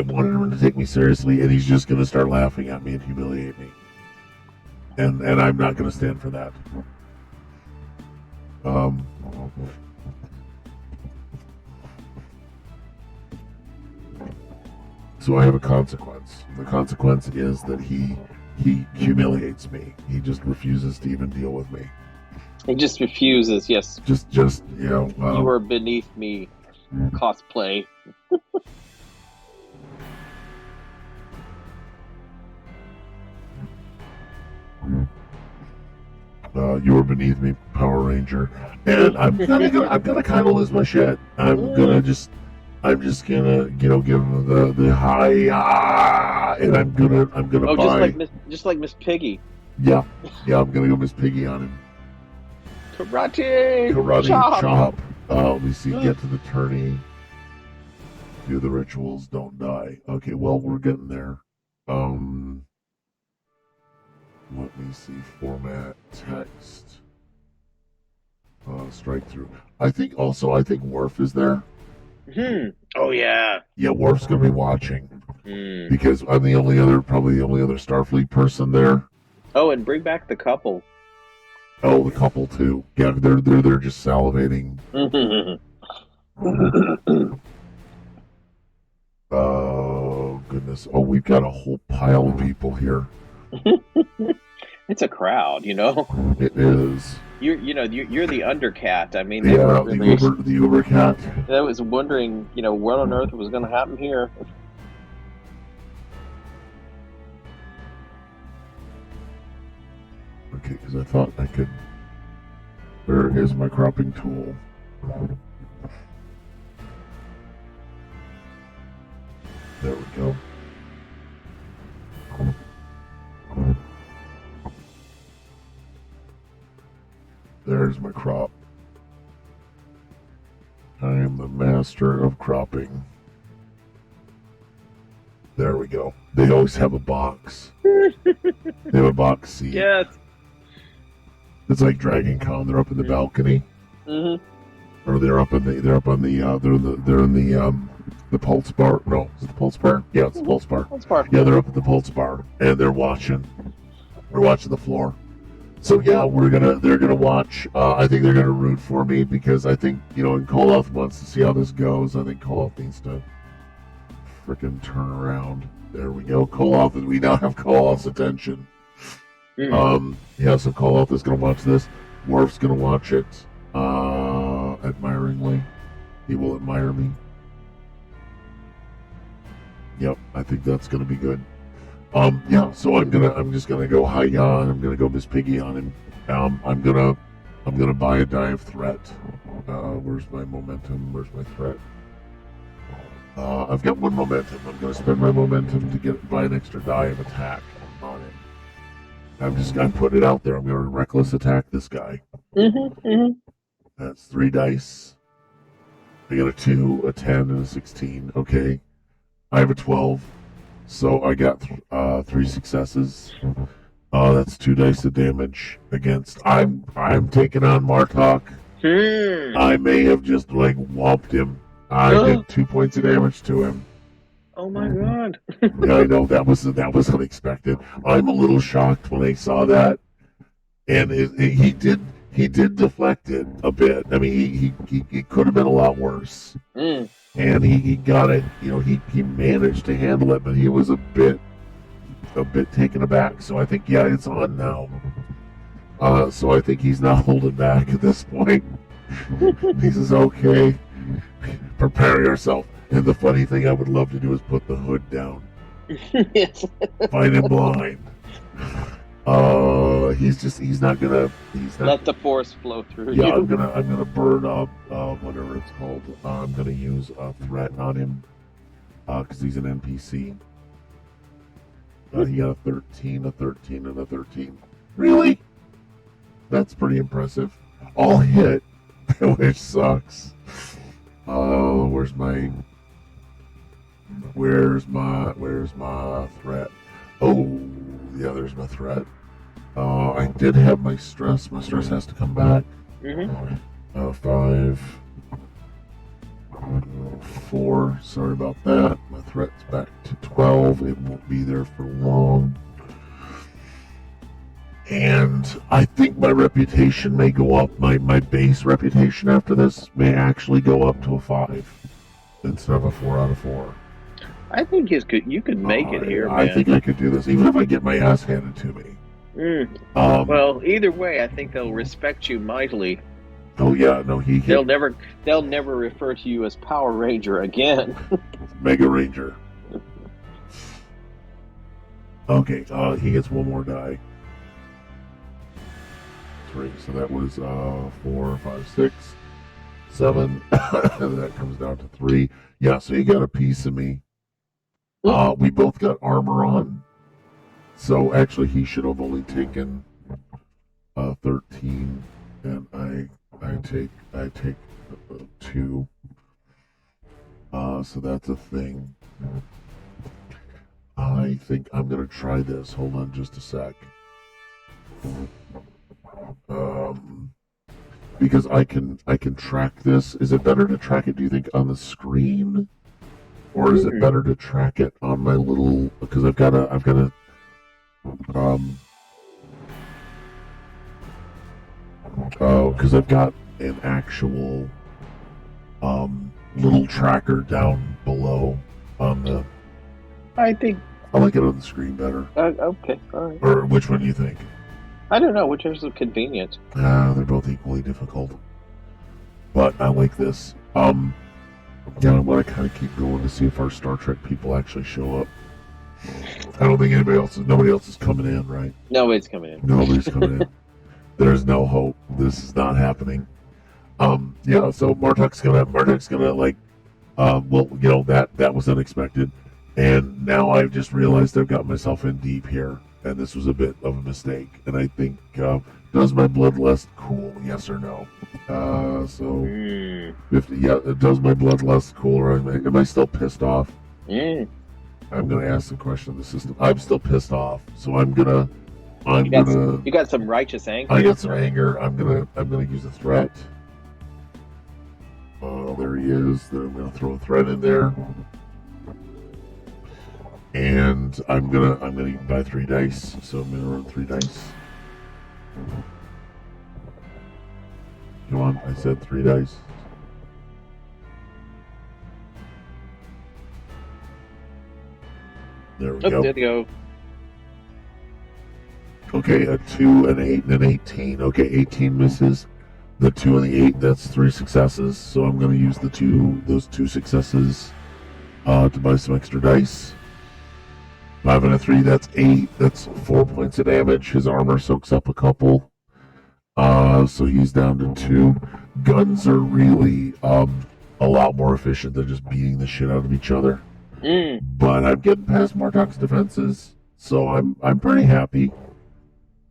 A: wanted him to take me seriously, and he's just going to start laughing at me and humiliate me. And I'm not going to stand for that. So I have a consequence. The consequence is that he humiliates me. He just refuses to even deal with me.
B: He just refuses, yes.
A: Just
B: you are beneath me, cosplay.
A: You are beneath me, Power Ranger, and I'm gonna kind of lose my shit. I'm just gonna give him the high, and I'm gonna buy.
B: Just like Miss Piggy.
A: Yeah, I'm gonna go Miss Piggy on him.
B: Karate
A: Karate
B: chop.
A: chop. Let me see. Get to the tourney. Do the rituals. Don't die. Okay, well, we're getting there. Let me see. Format. Text. Strike through. I think Worf is there.
B: Oh yeah.
A: Yeah, Worf's gonna be watching
B: Mm.
A: because I'm probably the only other Starfleet person there.
B: Oh, and bring back the couple.
A: Oh, the couple too. Yeah, they're just salivating. Oh goodness. Oh, we've got a whole pile of people here.
B: It's a crowd, you know.
A: It is.
B: You're the undercat. I mean,
A: Yeah,
B: really,
A: the Uber cat.
B: I was wondering, what on earth was going to happen here.
A: Okay, because I thought I could. There is my cropping tool. There we go. There's my crop. I am the master of cropping. There we go. They always have a box. They have a box seat.
B: Yes.
A: It's like Dragon Con. They're up in the balcony.
B: Mm-hmm.
A: Or they're in the Pulse Bar. No, is it the Pulse Bar? Yeah, it's the Pulse Bar.
B: Pulse Bar.
A: Yeah, they're up at the Pulse Bar and they're watching. We're watching the floor. So yeah, they're gonna watch. I think they're gonna root for me because I think and Koloth wants to see how this goes. I think Koloth needs to frickin' turn around. There we go. Koloth, we now have Koloth's attention. So Koloth is gonna watch this. Worf's gonna watch it. Admiringly. He will admire me. Yep, I think that's gonna be good. So I'm just gonna go Hi-Ya and I'm gonna go Miss Piggy on him. I'm gonna buy a die of threat. Where's my momentum? Where's my threat? I've got one momentum. I'm gonna spend my momentum to buy an extra die of attack on him. I'm just gonna put it out there. I'm gonna reckless attack this guy. That's 3 dice. I got a 2, a 10, and a 16. Okay. I have a 12. So I got 3 successes. That's 2 dice of damage against. I'm taking on Martok. I may have just whomped him. I did 2 points of damage to him.
B: Oh my god!
A: Yeah, I know that was unexpected. I'm a little shocked when I saw that, and he did deflect it a bit. I mean, he could have been a lot worse. And he got it. He managed to handle it, but he was a bit taken aback. So I think it's on now. So I think he's not holding back at this point. He says, "Okay, prepare yourself." And the funny thing I would love to do is put the hood down.
B: Yes.
A: Find him blind. He's not gonna
B: let the force flow through
A: you.
B: you.
A: I'm gonna burn up whatever it's called. I'm gonna use a threat on him because he's an NPC. He got a 13, a 13, and a 13. Really? That's pretty impressive. All hit, which sucks. Where's my threat? Oh, yeah, there's my threat. I did have my stress. My stress has to come back. 5, 4. Sorry about that. My threat's back to 12. It won't be there for long. And I think my reputation may go up. My base reputation after this may actually go up to a 5 instead of a 4 out of 4.
B: I think you could make it here, man.
A: I think I could do this, even if I get my ass handed to me.
B: Well, either way, I think they'll respect you mightily.
A: Oh yeah, no,
B: they'll never refer to you as Power Ranger again.
A: Mega Ranger. Okay, he gets one more die. 3, so that was 4, 5, 6, 7. And that comes down to 3. Yeah, so you got a piece of me. We both got armor on. So actually he should have only taken 13 and I take 2. So that's a thing. I think I'm gonna try this. Hold on just a sec. Because I can track this. Is it better to track it, do you think, on the screen? Or is it better to track it on my little, because I've got a because I've got an actual little tracker down below on the.
B: I think
A: I like it on the screen better.
B: okay, all right.
A: Or which one do you think?
B: I don't know which is convenient.
A: They're both equally difficult, but I like this. Yeah, I want to kind of keep going to see if our Star Trek people actually show up. I don't think nobody else is coming in, right?
B: Nobody's coming in.
A: Nobody's coming in. There's no hope. This is not happening. Yeah, so Martuk's gonna like, well, you know, that was unexpected. And now I've just realized I've got myself in deep here, and this was a bit of a mistake. And I think, does my bloodlust cool? Yes or no? So 50. Yeah, does my bloodlust cool? Or am I still pissed off? I'm gonna ask the question of the system. I'm still pissed off, so you
B: got some righteous anger.
A: I got some anger. I'm gonna use a threat. There he is. Then I'm gonna throw a threat in there. And I'm gonna buy 3 dice, so I'm gonna roll 3 dice. Come on, I said 3 dice. There we go.
B: There you go.
A: Okay, a 2, an 8, and an 18. Okay, 18 misses. The 2 and the 8, that's 3 successes. So I'm gonna use those 2 successes to buy some extra dice. 5 and a 3, that's 8. That's 4 points of damage. His armor soaks up a couple. So he's down to 2. Guns are really a lot more efficient than just beating the shit out of each other. But I'm getting past Martuk's defenses, so I'm pretty happy.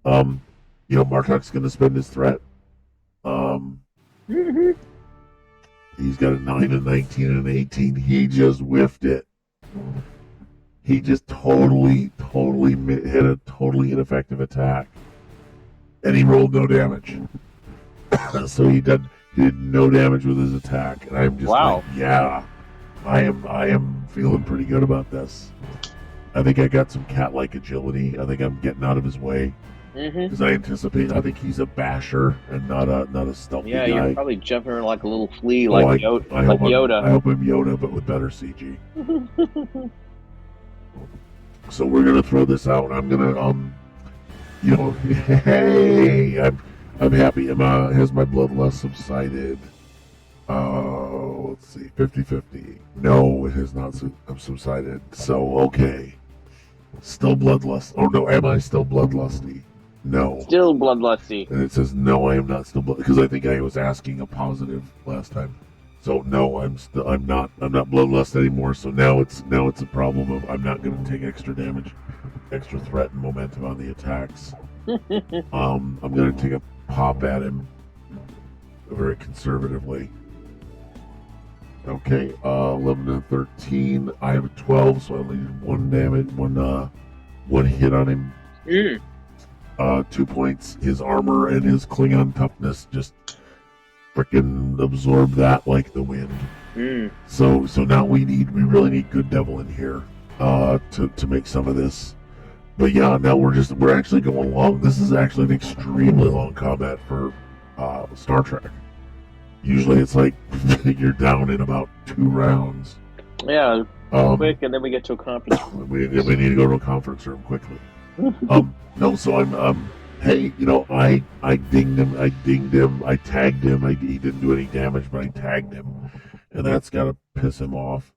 A: You know, Martuk's gonna spend his threat. He's got a 9, a 19, and an 18. He just whiffed it. He just totally hit a totally ineffective attack, and he rolled no damage. So he did no damage with his attack, and I'm just like, yeah, I am feeling pretty good about this. I think I got some cat-like agility. I think I'm getting out of his way because I think he's a basher and not a stealthy guy.
B: Yeah, you're probably jumping around like a little flea, like Yoda.
A: I hope I'm Yoda, but with better CG. So we're gonna throw this out. I'm gonna you know, hey, I'm happy. Has my bloodlust subsided? Let's see, 50-50. No, it has not subsided. So okay, still bloodlust. Oh no, am I still bloodlusty? No.
B: Still bloodlusty.
A: And it says no, I am not still because I think I was asking a positive last time. So no, I'm not bloodlust anymore. So now it's a problem of I'm not going to take extra damage, extra threat and momentum on the attacks. I'm going to take a pop at him very conservatively. Okay, 11 and 13. I have a 12, so I only need 1 damage, one hit on him. 2 points. His armor and his Klingon toughness just freaking absorb that like the wind. So now we really need Good Devil in here to make some of this. But yeah, now we're actually going long. This is actually an extremely long combat for Star Trek. Usually it's like you're down in about 2 rounds. Yeah,
B: quick, and then we get to a conference room.
A: We need to go to a conference room quickly. No, so I'm hey, you know, I dinged him, I tagged him. He didn't do any damage, but I tagged him, and that's gotta piss him off.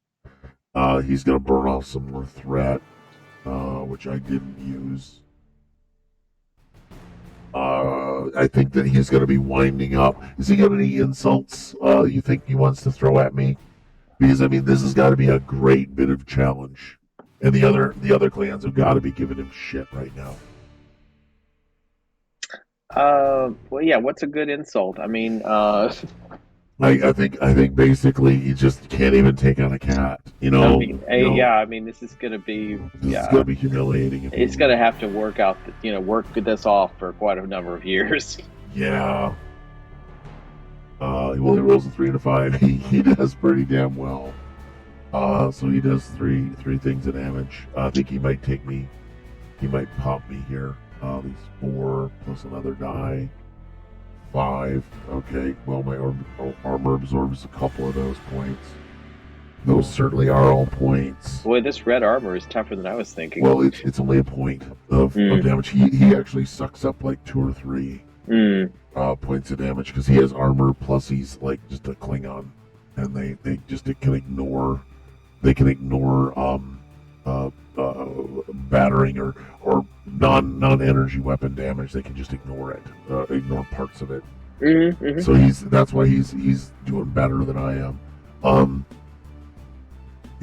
A: He's gonna burn off some more threat, which I didn't use. I think that he's gonna be winding up. Has he got any insults you think he wants to throw at me? Because I mean, this has got to be a great bit of challenge, and the other clans have got to be giving him shit right now.
B: Well, yeah. What's a good insult? I mean,
A: I think basically you just can't even take on a cat.
B: I mean,
A: You know,
B: yeah. I mean, this is gonna be,
A: this is
B: yeah.
A: gonna be humiliating if
B: It's
A: you.
B: gonna have to work out, work this off for quite a number of years.
A: Yeah. Well, he rolls a 3 and a 5. He does pretty damn well. So he does three things of damage. I think he might take me. He might pop me here. These 4 plus another die. 5. Okay. Well, my armor absorbs a couple of those points. Those certainly are all points.
B: Boy, this red armor is tougher than I was thinking.
A: Well, it's only a point of
B: Mm,
A: damage. He actually sucks up like 2 or 3
B: mm.
A: points of damage because he has armor plus he's like just a Klingon, and they just can ignore uh, battering or non energy weapon damage. They can just ignore it, ignore parts of it.
B: Mm-hmm, mm-hmm.
A: So that's why he's doing better than I am. Um,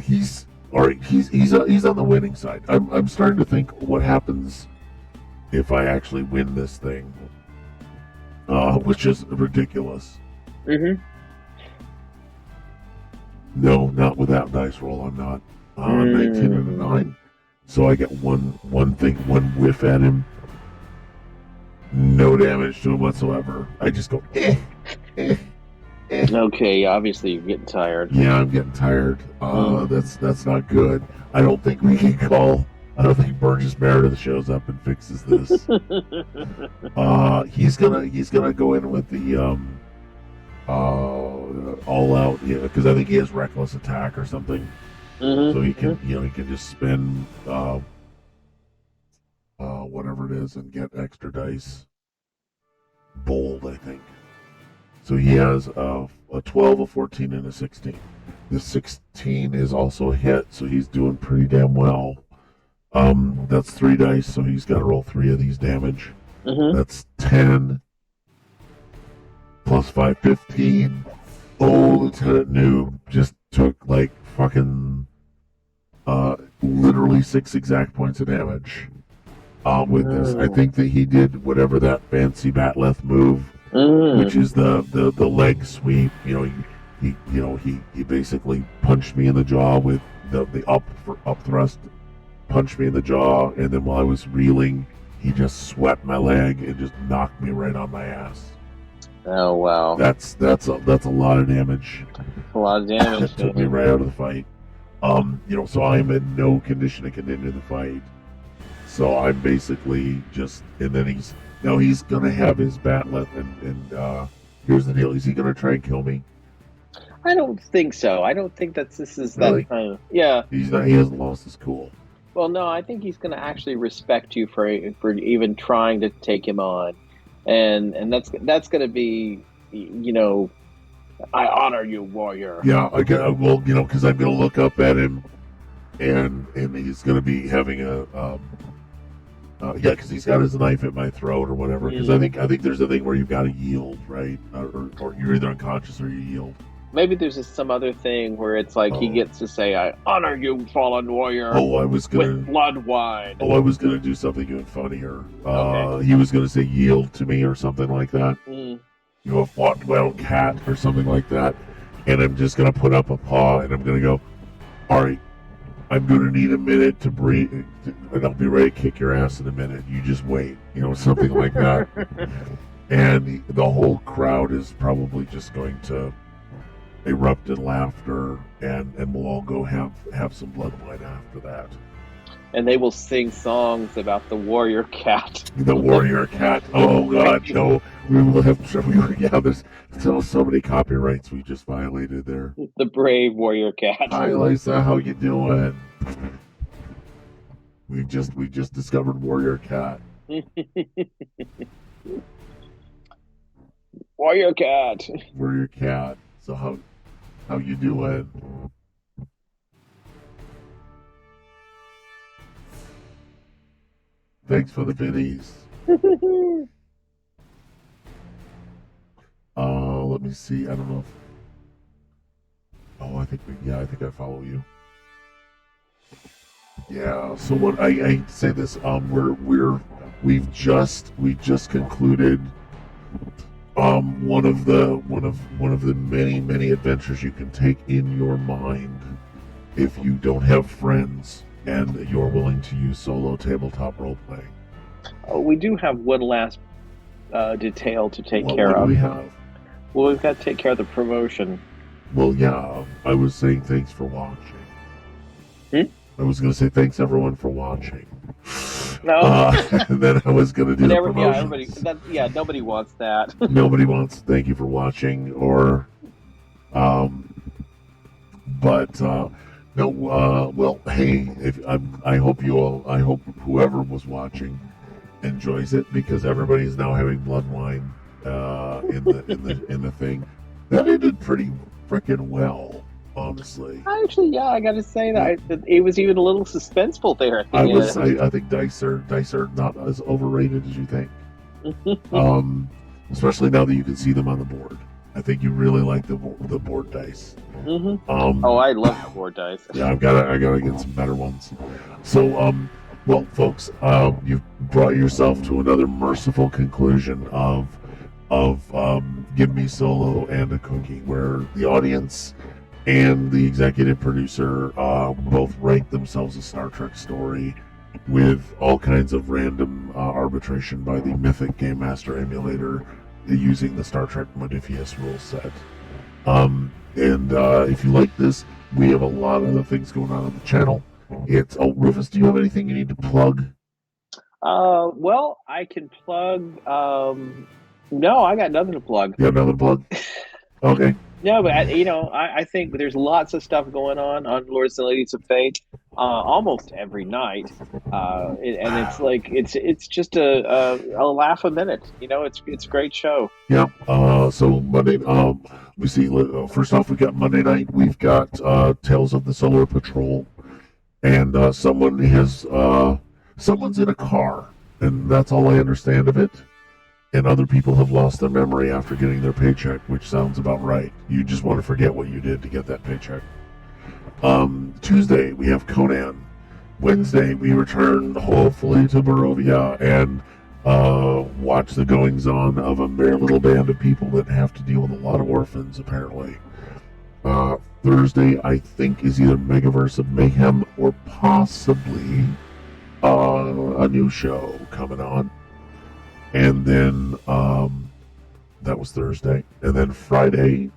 A: he's all right. He's on the winning side. I'm starting to think what happens if I actually win this thing, which is ridiculous.
B: Mm-hmm.
A: No, not with that dice roll. I'm not. 19 and a 9. So I get one thing, one whiff at him. No damage to him whatsoever. I just go, eh, eh, eh.
B: Okay, obviously you're getting tired.
A: Yeah, I'm getting tired. That's not good. I don't think we can call. I don't think Burgess Meredith shows up and fixes this. He's gonna go in with the all out, yeah, because I think he has reckless attack or something.
B: Mm-hmm.
A: So he can, he can just spend whatever it is and get extra dice. Bold, I think. So he has a 12, a 14, and a 16. The 16 is also a hit, so he's doing pretty damn well. That's 3 dice, so he's got to roll 3 of these damage.
B: Mm-hmm.
A: That's 10 plus 5, 15. Oh, Lieutenant Noob just took like fucking literally 6 exact points of damage with this. I think that he did whatever that fancy Batleth move, which is the leg sweep. He basically punched me in the jaw with the up thrust, punched me in the jaw, and then while I was reeling, he just swept my leg and just knocked me right on my ass.
B: Oh wow,
A: That's a lot of damage.
B: a lot of damage.
A: Took me right out of the fight. So I'm in no condition to continue the fight. So I'm basically just, and then he's gonna have his batleth, and here's the deal: is he gonna try and kill me?
B: I don't think so. I don't think this is
A: Really?
B: that kind of. Yeah.
A: He's not. He hasn't lost his cool.
B: Well, no, I think he's going to actually respect you for even trying to take him on, and that's going to be, I honor you, warrior.
A: Yeah, well, because I'm gonna look up at him, and he's gonna be having because he's got his knife at my throat or whatever. Because I think there's a thing where you've got to yield, right? Or you're either unconscious or you yield.
B: Maybe there's just some other thing where it's like he gets to say, "I honor you, fallen warrior."
A: Oh, I was gonna
B: with blood wine.
A: Oh, I was gonna do something even funnier.
B: Okay.
A: He was gonna say "yield to me" or something like that.
B: Mm.
A: A fought wild cat or something like that. And I'm just gonna put up a paw and I'm gonna go, all right, I'm gonna need a minute to breathe, and I'll be ready to kick your ass in a minute. You just wait, something like that. And the whole crowd is probably just going to erupt in laughter, and we'll all go have some blood wine after that.
B: And they will sing songs about the warrior cat.
A: The warrior cat. Oh God, no! We will have trouble. Yeah, there's so many copyrights we just violated there.
B: The brave warrior cat.
A: Hi, Lisa. How you doing? We just discovered warrior cat.
B: Warrior cat.
A: Warrior cat. So how you doing? Thanks for the biddies. Let me see. I don't know if... Oh, I think I follow you. Yeah. So what I say this we just concluded one of the many adventures you can take in your mind if you don't have friends and you're willing to use solo tabletop role playing.
B: Oh, we do have one last detail to take
A: What
B: care
A: do
B: of.
A: we have?
B: Well, we've got to take care of the promotion.
A: Well, yeah, I was saying thanks for watching.
B: Hmm?
A: I was going to say thanks everyone for watching.
B: No.
A: And then I was going to do
B: And
A: the
B: everybody,
A: promotions.
B: nobody wants that.
A: Nobody wants thank you for watching or, but no. Well, hey, if I hope I hope whoever was watching enjoys it because everybody's now having blood wine in the thing. That ended pretty freaking well, honestly.
B: Actually, yeah, I got to say that it was even a little suspenseful there at the end.
A: I think dice are not as overrated as you think. Especially now that you can see them on the board. I think you really like the board dice.
B: Mm-hmm. Oh, I love the board dice.
A: Yeah, I gotta get some better ones. So, well, folks, you've brought yourself to another merciful conclusion of Give Me Solo and a Cookie, where the audience and the executive producer both rank themselves a Star Trek story with all kinds of random arbitration by the Mythic Game Master emulator using the Star Trek Modifius rule set. And if you like this, we have a lot of other things going on the channel. Rufus, do you have anything you need to plug?
B: Well, I can plug. No, I got nothing to plug.
A: You have nothing to plug? Okay.
B: No, but I think there's lots of stuff going on Lords and Ladies of Fate, almost every night, and it's like it's just a laugh a minute. It's a great show.
A: Yeah. So Monday, we see. First off, we got Monday night. We've got Tales of the Solar Patrol, and someone's in a car, and that's all I understand of it. And other people have lost their memory after getting their paycheck, which sounds about right. You just want to forget what you did to get that paycheck. Tuesday, we have Conan. Wednesday, we return, hopefully, to Barovia and watch the goings-on of a mere little band of people that have to deal with a lot of orphans, apparently. Thursday, I think, is either Megaverse of Mayhem or possibly a new show coming on. And then that was Thursday, and then Friday,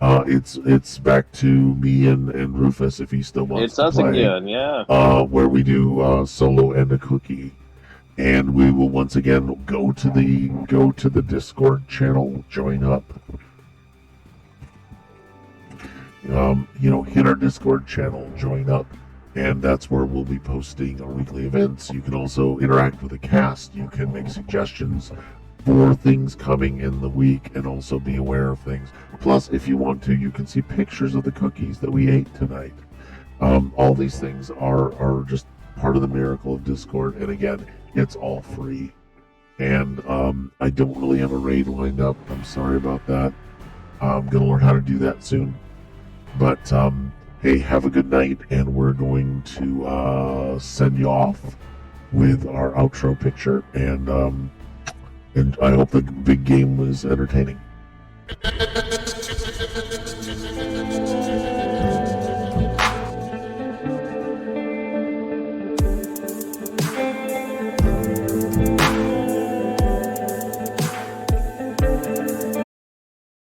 A: it's back to me and Rufus if he still wants to play. It's us
B: again, yeah.
A: Where we do Solo and a Cookie, and we will once again go to the Discord channel, join up. Hit our Discord channel, join up. And that's where we'll be posting our weekly events. You can also interact with the cast. You can make suggestions for things coming in the week and also be aware of things. Plus, if you want to, you can see pictures of the cookies that we ate tonight. All these things are just part of the miracle of Discord. And again, it's all free. And I don't really have a raid lined up. I'm sorry about that. I'm going to learn how to do that soon. But hey, have a good night, and we're going to send you off with our outro picture, and I hope the big game was entertaining.